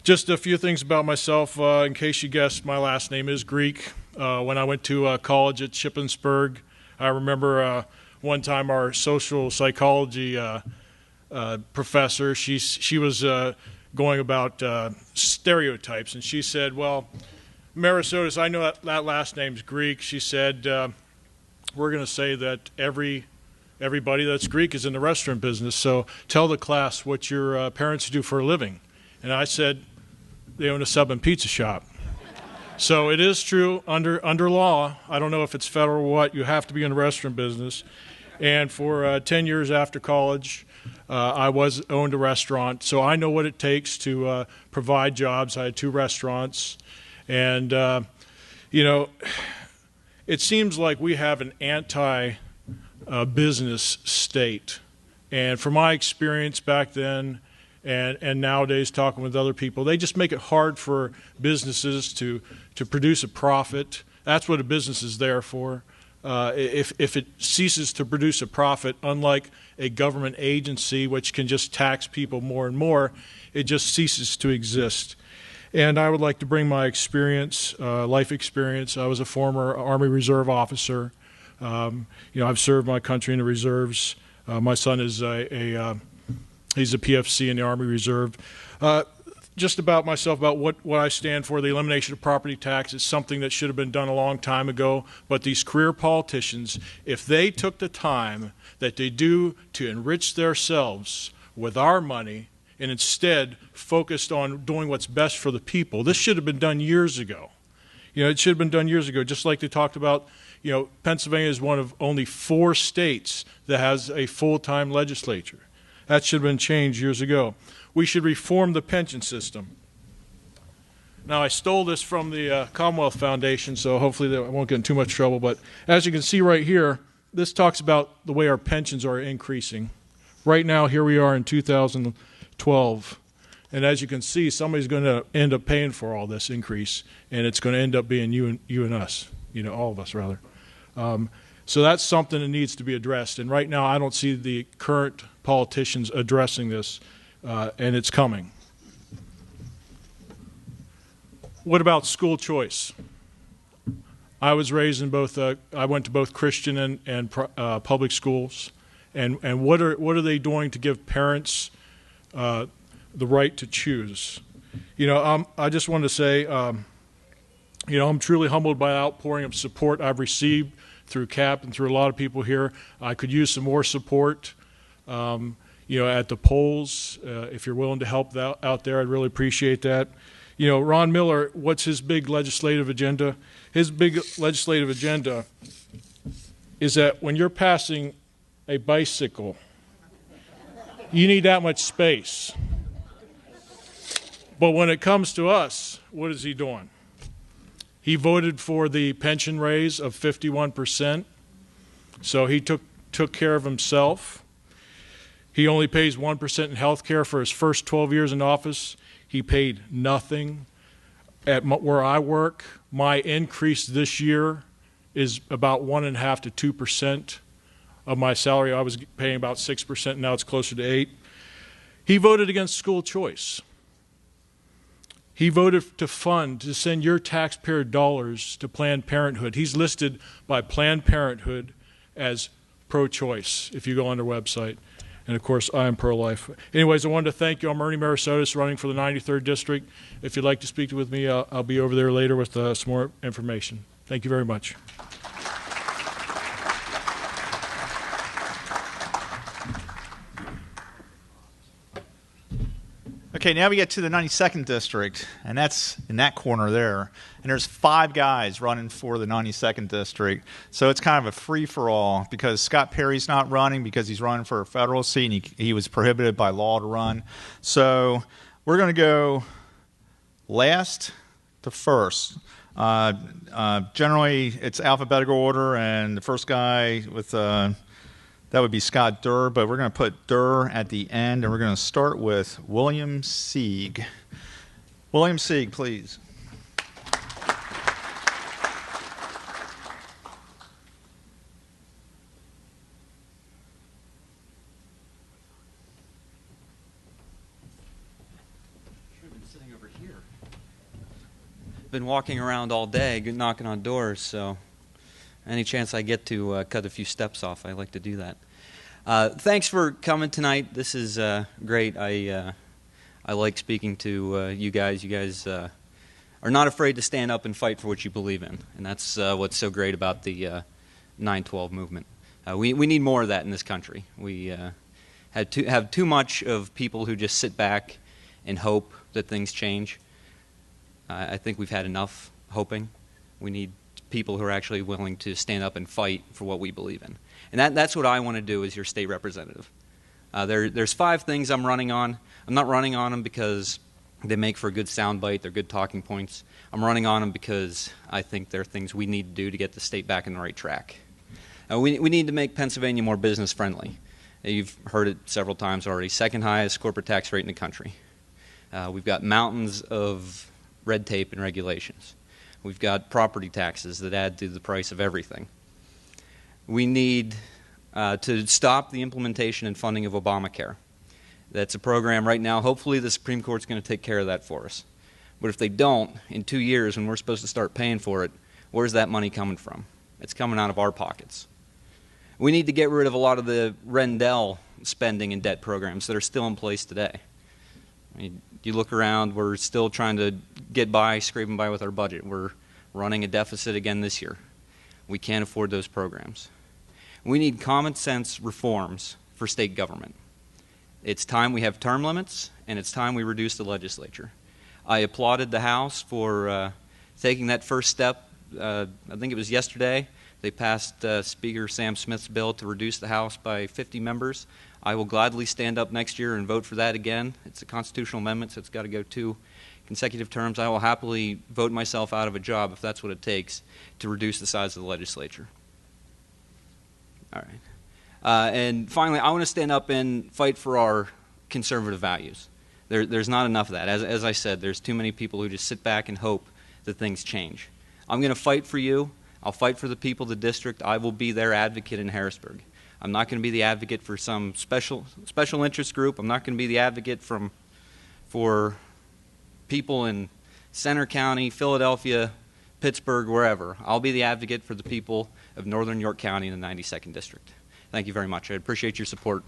Just a few things about myself. In case you guessed, my last name is Greek. When I went to college at Shippensburg, I remember one time our social psychology professor, she was going about stereotypes, and she said, well, Merisotis, I know that last name's Greek. She said, we're going to say that everybody that's Greek is in the restaurant business, so tell the class what your parents do for a living. And I said, they own a sub and pizza shop. So it is true under law. I don't know if it's federal or what. You have to be in the restaurant business. And for 10 years after college, I owned a restaurant. So I know what it takes to provide jobs. I had 2 restaurants. And, you know, it seems like we have an anti-business state. And from my experience back then, and nowadays talking with other people, they just make it hard for businesses to produce a profit. That's what a business is there for. If it ceases to produce a profit, unlike a government agency which can just tax people more and more, it just ceases to exist. And I would like to bring my experience, life experience. I was a former Army Reserve officer. You know, I've served my country in the reserves. My son is he's a PFC in the Army Reserve. Just about myself, about what I stand for, the elimination of property tax is something that should have been done a long time ago. But these career politicians, if they took the time that they do to enrich themselves with our money and instead focused on doing what's best for the people, this should have been done years ago. You know, it should have been done years ago, just like they talked about. You know, Pennsylvania is one of only 4 states that has a full-time legislature. That should have been changed years ago. We should reform the pension system. Now, I stole this from the Commonwealth Foundation, so hopefully I won't get in too much trouble. But as you can see right here, this talks about the way our pensions are increasing. Right now, here we are in 2012. And as you can see, somebody's going to end up paying for all this increase, and it's going to end up being you and us, you know, all of us, rather. So that's something that needs to be addressed. And right now, I don't see the current politicians addressing this, and it's coming. What about school choice? I was raised in both. I went to both Christian and public schools, and what are they doing to give parents the right to choose? You know, I just wanted to say, you know, I'm truly humbled by the outpouring of support I've received through CAP and through a lot of people here. I could use some more support, you know, at the polls. If you're willing to help out there, I'd really appreciate that. You know, Ron Miller, what's his big legislative agenda? His big legislative agenda is that when you're passing a bicycle, you need that much space. But when it comes to us, what is he doing? He voted for the pension raise of 51%, so he took care of himself. He only pays 1% in health care for his first 12 years in office. He paid nothing. At where I work, my increase this year is about 1.5% to 2% of my salary. I was paying about 6%, now it's closer to 8%. He voted against school choice. He voted to send your taxpayer dollars to Planned Parenthood. He's listed by Planned Parenthood as pro-choice if you go on their website. And, of course, I am pro-life. Anyways, I wanted to thank you. I'm Ernie Merisotis, running for the 93rd District. If you'd like to speak with me, I'll be over there later with some more information. Thank you very much. Okay, now we get to the 92nd District, and that's in that corner there. And there's 5 guys running for the 92nd District. So it's kind of a free-for-all because Scott Perry's not running because he's running for a federal seat, and he was prohibited by law to run. So we're going to go last to first. Generally, it's alphabetical order, and the first guy with that would be Scott Durr, but we're going to put Durr at the end, and we're going to start with William Sieg. William Sieg, please. Been walking around all day, knocking on doors, so any chance I get to cut a few steps off, I like to do that. Thanks for coming tonight. This is great. I I like speaking to you guys. You guys are not afraid to stand up and fight for what you believe in, and that's what's so great about the 9/12 movement. We need more of that in this country. We have too much of people who just sit back and hope that things change. I think we've had enough hoping. We need people who are actually willing to stand up and fight for what we believe in. And that's what I want to do as your state representative. There's 5 things I'm running on. I'm not running on them because they make for a good soundbite. They're good talking points. I'm running on them because I think they're things we need to do to get the state back on the right track. We need to make Pennsylvania more business friendly. You've heard it several times already. Second highest corporate tax rate in the country. We've got mountains of red tape and regulations. We've got property taxes that add to the price of everything. We need to stop the implementation and funding of Obamacare. That's a program right now. Hopefully the Supreme Court's going to take care of that for us. But if they don't, in 2 years when we're supposed to start paying for it, where's that money coming from? It's coming out of our pockets. We need to get rid of a lot of the Rendell spending and debt programs that are still in place today. I mean, you look around, we're still trying to get by, scraping by with our budget. We're running a deficit again this year. We can't afford those programs. We need common sense reforms for state government. It's time we have term limits, and it's time we reduce the legislature. I applauded the House for taking that first step. I think it was yesterday. They passed Speaker Sam Smith's bill to reduce the House by 50 members. I will gladly stand up next year and vote for that again. It's a constitutional amendment, so it's got to go 2 consecutive terms. I will happily vote myself out of a job if that's what it takes to reduce the size of the legislature. All right. And finally, I want to stand up and fight for our conservative values. There's not enough of that. As I said, there's too many people who just sit back and hope that things change. I'm going to fight for you. I'll fight for the people of the district. I will be their advocate in Harrisburg. I'm not going to be the advocate for some special interest group. I'm not going to be the advocate for people in Center County, Philadelphia, Pittsburgh, wherever. I'll be the advocate for the people of Northern York County in the 92nd District. Thank you very much. I appreciate your support.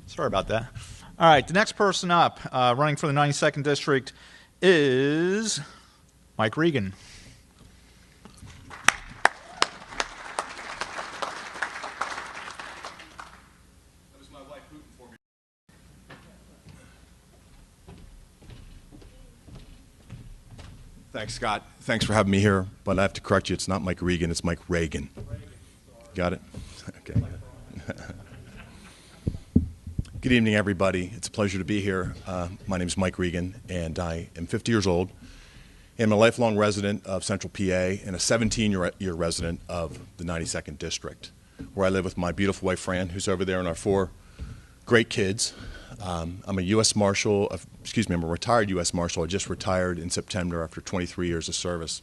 Sorry about that. All right, the next person up running for the 92nd District is Mike Regan. Thanks, Scott. Thanks for having me here, but I have to correct you. It's not Mike Regan. It's Mike Reagan. Got it? Okay. Good evening, everybody. It's a pleasure to be here. My name is Mike Regan, and I am 50 years old. I'm a lifelong resident of Central PA and a 17-year resident of the 92nd District, where I live with my beautiful wife, Fran, who's over there, and our 4 great kids. I'm a U.S. Marshal. I'm a retired U.S. Marshal. I just retired in September after 23 years of service.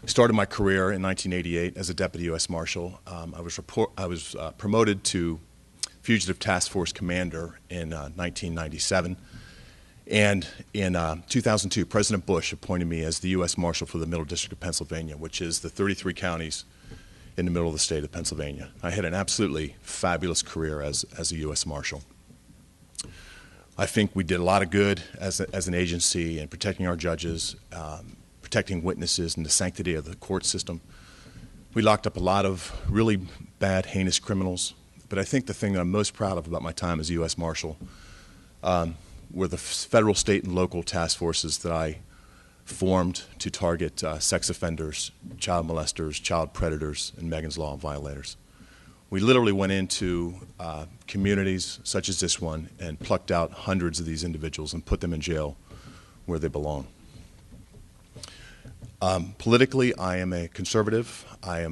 Started my career in 1988 as a Deputy U.S. Marshal. I was promoted to Fugitive Task Force Commander in 1997. And in 2002, President Bush appointed me as the U.S. Marshal for the Middle District of Pennsylvania, which is the 33 counties in the middle of the state of Pennsylvania. I had an absolutely fabulous career as a U.S. Marshal. I think we did a lot of good as an agency in protecting our judges, protecting witnesses, and the sanctity of the court system. We locked up a lot of really bad, heinous criminals. But I think the thing that I'm most proud of about my time as a U.S. Marshal were the federal, state, and local task forces that I formed to target sex offenders, child molesters, child predators, and Megan's Law violators. We literally went into communities such as this one and plucked out hundreds of these individuals and put them in jail where they belong. Politically, I am a conservative. I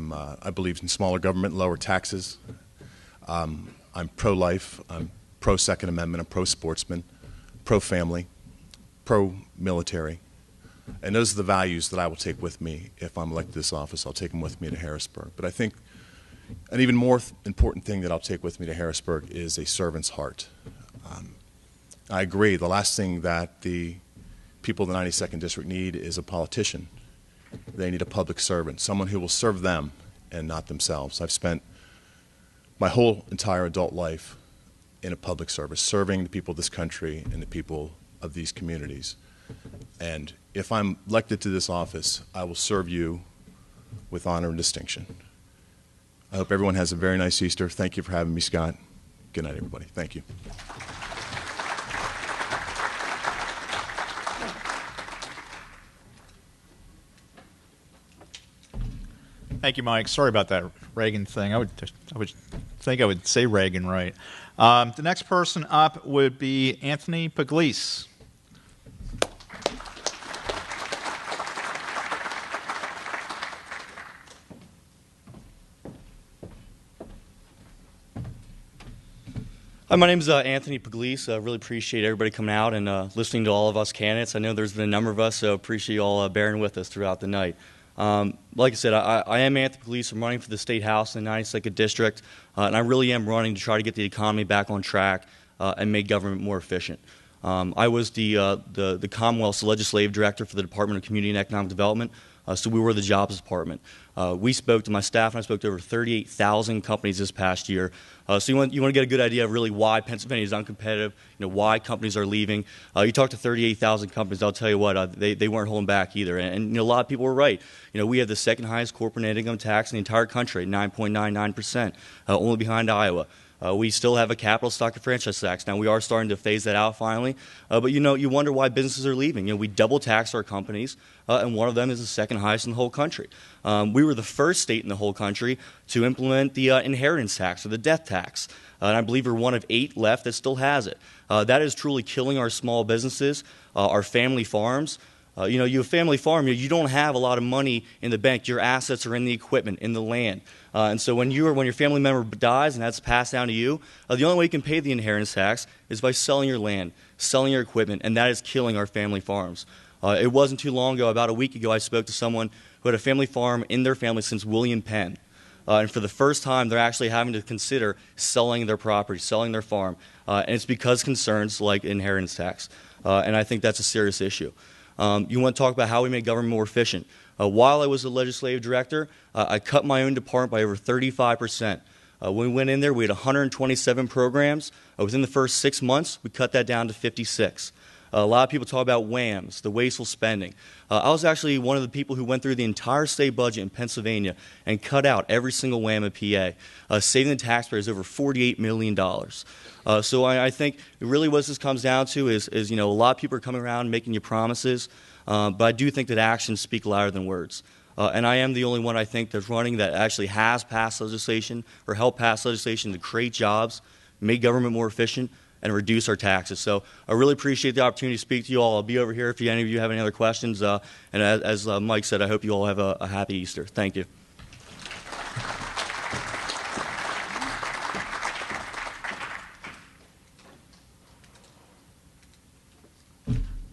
believe in smaller government, lower taxes. I'm pro-life, I'm pro-Second Amendment, I'm pro-sportsman, pro-family, pro-military. And those are the values that I will take with me if I'm elected to this office. I'll take them with me to Harrisburg. But I think an even more important thing that I'll take with me to Harrisburg is a servant's heart. I agree. The last thing that the people of the 92nd District need is a politician. They need a public servant, someone who will serve them and not themselves. I've spent my whole entire adult life in a public service, serving the people of this country and the people of these communities. And if I'm elected to this office, I will serve you with honor and distinction. I hope everyone has a very nice Easter. Thank you for having me, Scott. Good night, everybody. Thank you. Thank you, Mike. Sorry about that Reagan thing. I would think I would say Reagan right. The next person up would be Anthony Pugliese. Hi, my name is Anthony Pugliese. I really appreciate everybody coming out and listening to all of us candidates. I know there's been a number of us, so appreciate you all bearing with us throughout the night. Like I said, I am Anthony Pugliese. I'm running for the State House in the 92nd District, and I really am running to try to get the economy back on track and make government more efficient. I was the Commonwealth's legislative director for the Department of Community and Economic Development, so we were the Jobs Department. We spoke to my staff, and I spoke to over 38,000 companies this past year. So you want to get a good idea of really why Pennsylvania is uncompetitive, why companies are leaving. You talk to 38,000 companies, I'll tell you what, they weren't holding back either. And a lot of people were right. We have the second highest corporate net income tax in the entire country, 9.99%, only behind Iowa. We still have a capital stock and franchise tax. Now, we are starting to phase that out finally. But, you wonder why businesses are leaving. We double tax our companies, and one of them is the second highest in the whole country. We were the first state in the whole country to implement the inheritance tax or the death tax. And I believe we're one of 8 left that still has it. That is truly killing our small businesses, our family farms. You have a family farm, you don't have a lot of money in the bank. Your assets are in the equipment, in the land. And so when your family member dies and that's passed down to you, the only way you can pay the inheritance tax is by selling your land, selling your equipment, and that is killing our family farms. It wasn't too long ago, about a week ago, I spoke to someone who had a family farm in their family since William Penn. And for the first time, they're actually having to consider selling their property, selling their farm. And it's because concerns like inheritance tax. And I think that's a serious issue. You want to talk about how we make government more efficient. While I was the legislative director, I cut my own department by over 35%. When we went in there, we had 127 programs. Within the first 6 months, we cut that down to 56. A lot of people talk about WHAMs, the wasteful spending. I was actually one of the people who went through the entire state budget in Pennsylvania and cut out every single WHAM in PA, saving the taxpayers over $48 million. So I think really what this comes down to is a lot of people are coming around making you promises, but I do think that actions speak louder than words. And I am the only one, I think, that's running that actually has passed legislation or helped pass legislation to create jobs, make government more efficient, and reduce our taxes. So I really appreciate the opportunity to speak to you all. I'll be over here if any of you have any other questions. And as Mike said, I hope you all have a happy Easter. Thank you.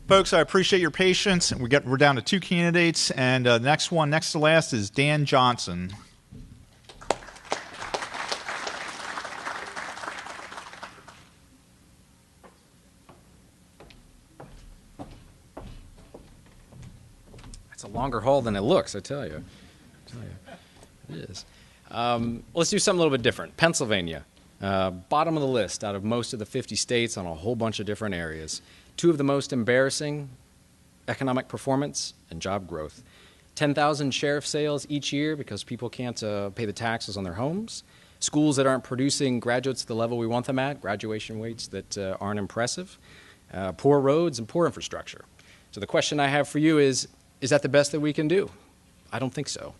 Folks, I appreciate your patience. We're down to 2 candidates, and the next to last is Dan Johnson. It's a longer haul than it looks, I tell you. It is. Let's do something a little bit different. Pennsylvania, bottom of the list out of most of the 50 states on a whole bunch of different areas. 2 of the most embarrassing: economic performance and job growth. 10,000 sheriff sales each year because people can't pay the taxes on their homes. Schools that aren't producing graduates at the level we want them at, graduation rates that aren't impressive. Poor roads and poor infrastructure. So the question I have for you is that the best that we can do? I don't think so.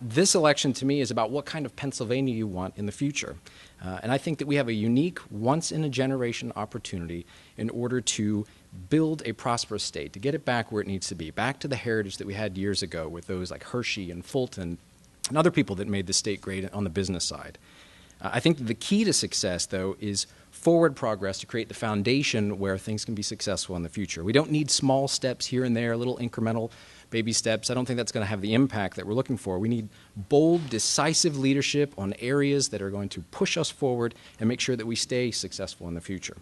This election to me is about what kind of Pennsylvania you want in the future. And I think that we have a unique, once-in-a-generation opportunity in order to build a prosperous state, to get it back where it needs to be, back to the heritage that we had years ago with those like Hershey and Fulton and other people that made the state great on the business side. I think the key to success, though, is forward progress to create the foundation where things can be successful in the future. We don't need small steps here and there, little incremental baby steps. I don't think that's going to have the impact that we're looking for. We need bold, decisive leadership on areas that are going to push us forward and make sure that we stay successful in the future.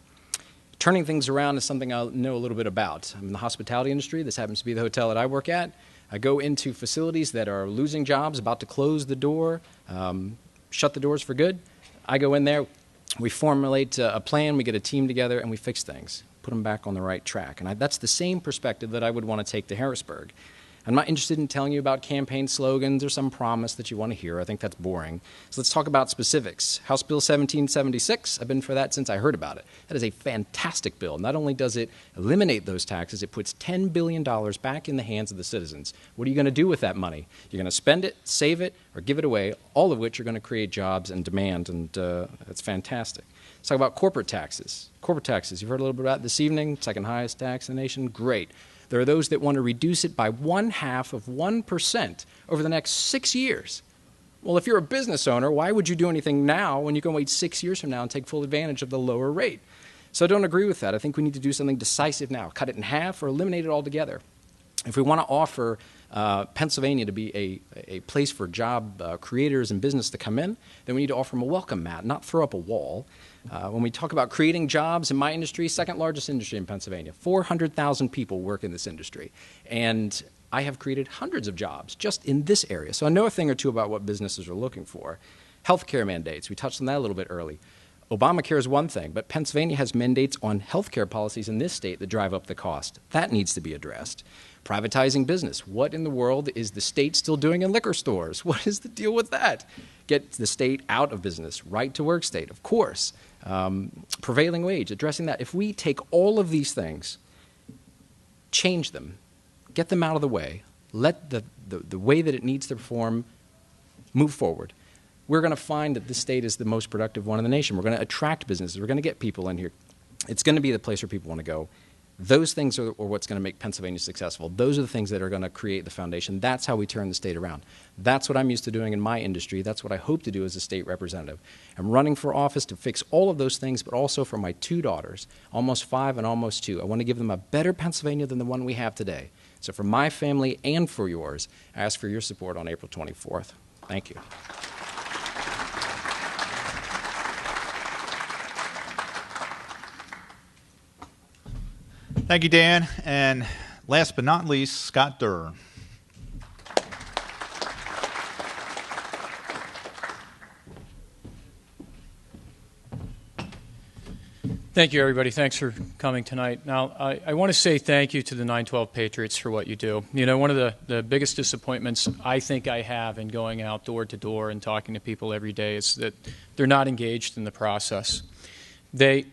Turning things around is something I know a little bit about. I'm in the hospitality industry. This happens to be the hotel that I work at. I go into facilities that are losing jobs, about to close the door, shut the doors for good. I go in there, we formulate a plan, we get a team together, and we fix things, put them back on the right track. And that's the same perspective that I would want to take to Harrisburg. I'm not interested in telling you about campaign slogans or some promise that you want to hear. I think that's boring. So let's talk about specifics. House Bill 1776, I've been for that since I heard about it. That is a fantastic bill. Not only does it eliminate those taxes, it puts $10 billion back in the hands of the citizens. What are you going to do with that money? You're going to spend it, save it, or give it away, all of which are going to create jobs and demand, and that's fantastic. Let's talk about corporate taxes. Corporate taxes, you've heard a little bit about it this evening, second highest tax in the nation, great. There are those that want to reduce it by 0.5% over the next 6 years. Well, if you're a business owner, why would you do anything now when you can wait 6 years from now and take full advantage of the lower rate? So I don't agree with that. I think we need to do something decisive now. Cut it in half or eliminate it altogether. If we want to offer Pennsylvania to be a place for job creators and business to come in, then we need to offer them a welcome mat, not throw up a wall. When we talk about creating jobs in my industry, second largest industry in Pennsylvania, 400,000 people work in this industry. And I have created hundreds of jobs just in this area. So I know a thing or two about what businesses are looking for. Healthcare mandates, we touched on that a little bit early. Obamacare is one thing, but Pennsylvania has mandates on healthcare policies in this state that drive up the cost. That needs to be addressed. Privatizing business. What in the world is the state still doing in liquor stores? What is the deal with that? Get the state out of business. Right to work state, of course. Prevailing wage, addressing that. If we take all of these things, change them, get them out of the way, let the way that it needs to perform move forward, we're going to find that this state is the most productive one in the nation. We're going to attract businesses. We're going to get people in here. It's going to be the place where people want to go. Those things are what's going to make Pennsylvania successful. Those are the things that are going to create the foundation. That's how we turn the state around. That's what I'm used to doing in my industry. That's what I hope to do as a state representative. I'm running for office to fix all of those things, but also for my two daughters, almost 5 and almost 2. I want to give them a better Pennsylvania than the one we have today. So for my family and for yours, I ask for your support on April 24th. Thank you. Thank you, Dan. And last but not least, Scott Durr. Thank you, everybody. Thanks for coming tonight. Now, I want to say thank you to the 912 Patriots for what you do. You know, one of the biggest disappointments I think I have in going out door to door and talking to people every day is that they're not engaged in the process. They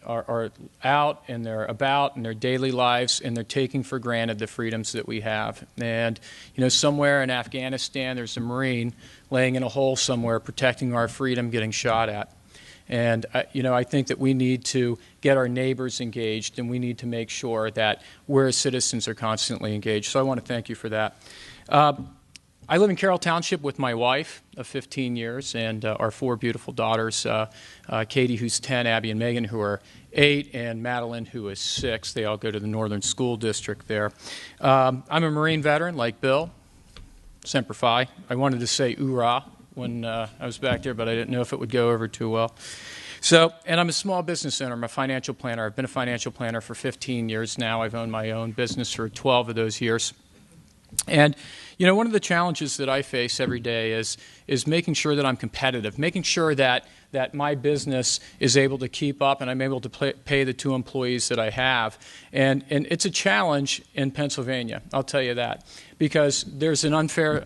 are out and they're about in their daily lives, and they're taking for granted the freedoms that we have. And, you know, somewhere in Afghanistan, there's a Marine laying in a hole somewhere protecting our freedom getting shot at. And, you know, I think that we need to get our neighbors engaged, and we need to make sure that we as citizens are constantly engaged. So I want to thank you for that. I live in Carroll Township with my wife of 15 years and our 4 beautiful daughters, Katie, who's 10, Abby and Megan, who are 8, and Madeline, who is 6. They all go to the Northern School District there. I'm a Marine veteran like Bill, Semper Fi. I wanted to say oorah when I was back there, but I didn't know if it would go over too well. So, and I'm a small business owner. I'm a financial planner. I've been a financial planner for 15 years now. I've owned my own business for 12 of those years. And, you know, one of the challenges that I face every day is making sure that I'm competitive, making sure that my business is able to keep up and I'm able to pay the 2 employees that I have. And it's a challenge in Pennsylvania, I'll tell you that, because there's an unfair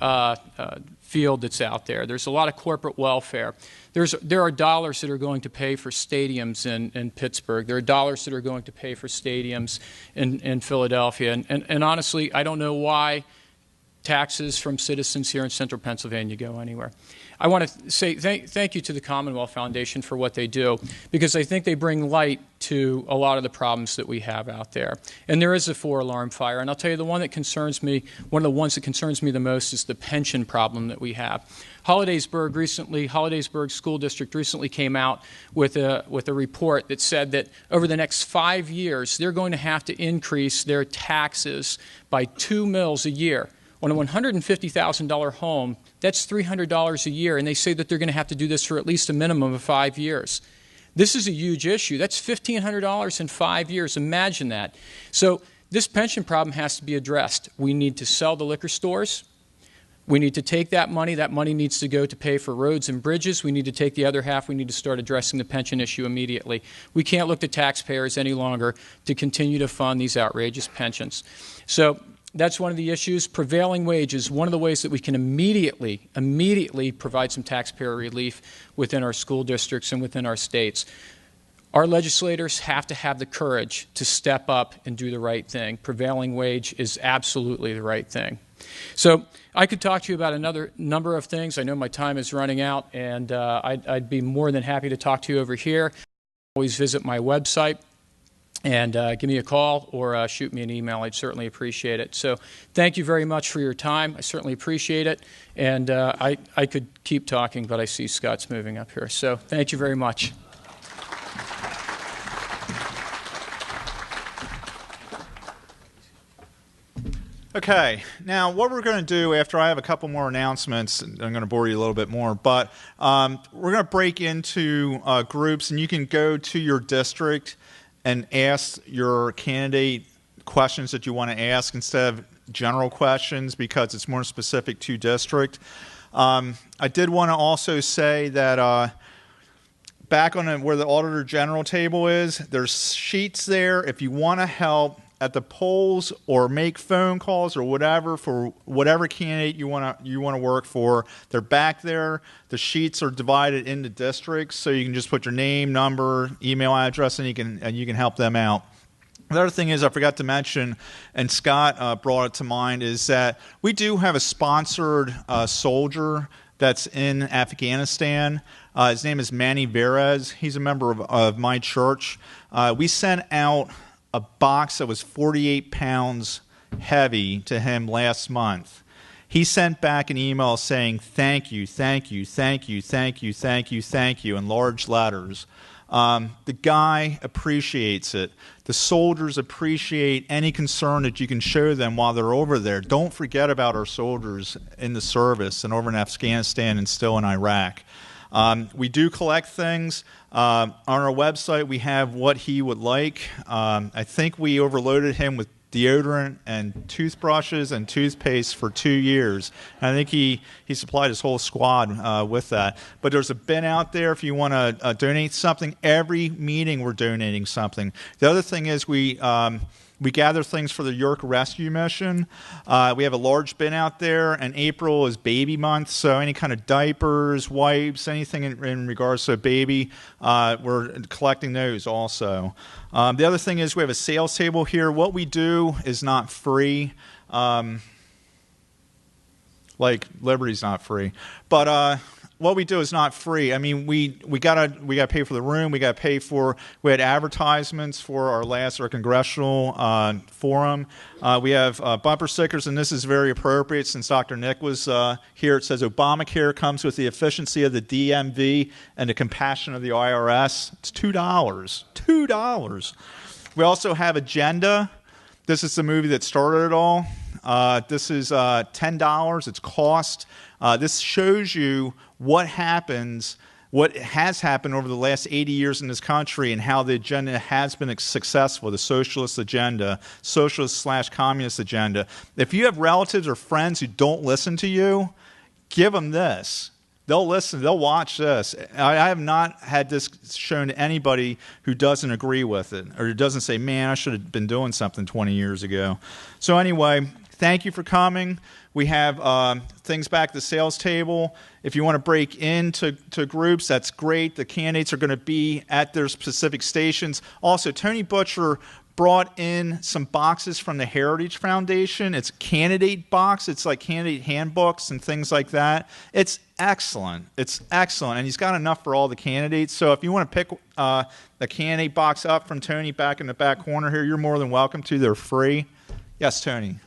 field that's out there. There's a lot of corporate welfare. There are dollars that are going to pay for stadiums in Pittsburgh. There are dollars that are going to pay for stadiums in Philadelphia. And honestly, I don't know why taxes from citizens here in central Pennsylvania go anywhere. I want to say thank you to the Commonwealth Foundation for what they do, because I think they bring light to a lot of the problems that we have out there. And there is a 4-alarm fire. And I'll tell you, the one that concerns me, one of the ones that concerns me the most is the pension problem that we have. Hollidaysburg School District recently came out with a report that said that over the next 5 years, they're going to have to increase their taxes by $2 million a year. On a $150,000 home, that's $300 a year, and they say that they're going to have to do this for at least a minimum of 5 years. This is a huge issue. That's $1,500 in 5 years. Imagine that. So this pension problem has to be addressed. We need to sell the liquor stores. We need to take that money. That money needs to go to pay for roads and bridges. We need to take the other half. We need to start addressing the pension issue immediately. We can't look to taxpayers any longer to continue to fund these outrageous pensions. So that's one of the issues. Prevailing wage is one of the ways that we can immediately provide some taxpayer relief within our school districts and within our states. Our legislators have to have the courage to step up and do the right thing. Prevailing wage is absolutely the right thing. So I could talk to you about another number of things. I know my time is running out, and I'd be more than happy to talk to you over here. Always visit my website and give me a call or shoot me an email. I'd certainly appreciate it. So thank you very much for your time. I certainly appreciate it. And I could keep talking, but I see Scott's moving up here. So thank you very much. Okay, now what we're going to do after I have a couple more announcements, I'm going to bore you a little bit more, but we're going to break into groups, and you can go to your district and ask your candidate questions that you want to ask instead of general questions because it's more specific to district. I did want to also say that back on where the Auditor General table is, there's sheets there if you want to help at the polls or make phone calls or whatever for whatever candidate you want to work for. They're back there. The sheets are divided into districts, so you can just put your name, number, email address, and you can help them out. The other thing is I forgot to mention, and Scott brought it to mind, is that we do have a sponsored soldier that's in Afghanistan. His name is Manny Verez. He's a member of my church. We sent out a box that was 48 pounds heavy to him last month. He sent back an email saying, thank you, thank you, thank you, thank you, thank you, thank you, in large letters. The guy appreciates it. The soldiers appreciate any concern that you can show them while they're over there. Don't forget about our soldiers in the service and over in Afghanistan and still in Iraq. We do collect things. On our website, we have what he would like. I think we overloaded him with deodorant and toothbrushes and toothpaste for 2 years. And I think he supplied his whole squad with that. But there's a bin out there if you want to donate something. Every meeting we're donating something. The other thing is we gather things for the York Rescue Mission. We have a large bin out there, and April is baby month, so any kind of diapers, wipes, anything in regards to a baby, we're collecting those also. The other thing is we have a sales table here. What we do is not free. Like Liberty's not free. But what we do is not free. I mean, we gotta pay for the room. We had advertisements for our congressional forum. We have bumper stickers, and this is very appropriate since Dr. Nick was here. It says Obamacare comes with the efficiency of the DMV and the compassion of the IRS. It's $2. $2. We also have Agenda. This is the movie that started it all. This is $10. It's cost. This shows you what has happened over the last 80 years in this country and how the agenda has been successful, the socialist agenda, socialist/communist agenda. If you have relatives or friends who don't listen to you, give them this. They'll listen. They'll watch this. I have not had this shown to anybody who doesn't agree with it or who doesn't say, man, I should have been doing something 20 years ago. So anyway, thank you for coming. We have things back at the sales table. If you want to break into groups, that's great. The candidates are going to be at their specific stations. Also, Tony Butcher brought in some boxes from the Heritage Foundation. It's a candidate box. It's like candidate handbooks and things like that. It's excellent. It's excellent. And he's got enough for all the candidates. So if you want to pick a candidate box up from Tony back in the back corner here, you're more than welcome to. They're free. Yes, Tony.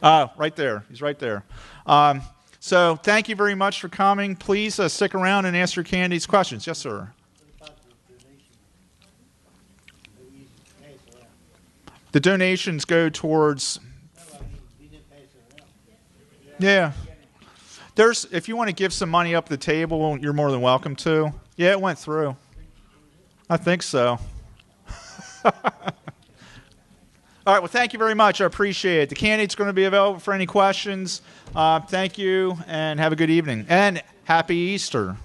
Right there. He's right there. So thank you very much for coming. Please stick around and ask your candidates questions. Yes, sir. The donations go towards... Yeah. If you want to give some money up the table, you're more than welcome to. Yeah, it went through. I think so. All right, well, thank you very much. I appreciate it. The candidate's going to be available for any questions. Thank you, and have a good evening. And happy Easter.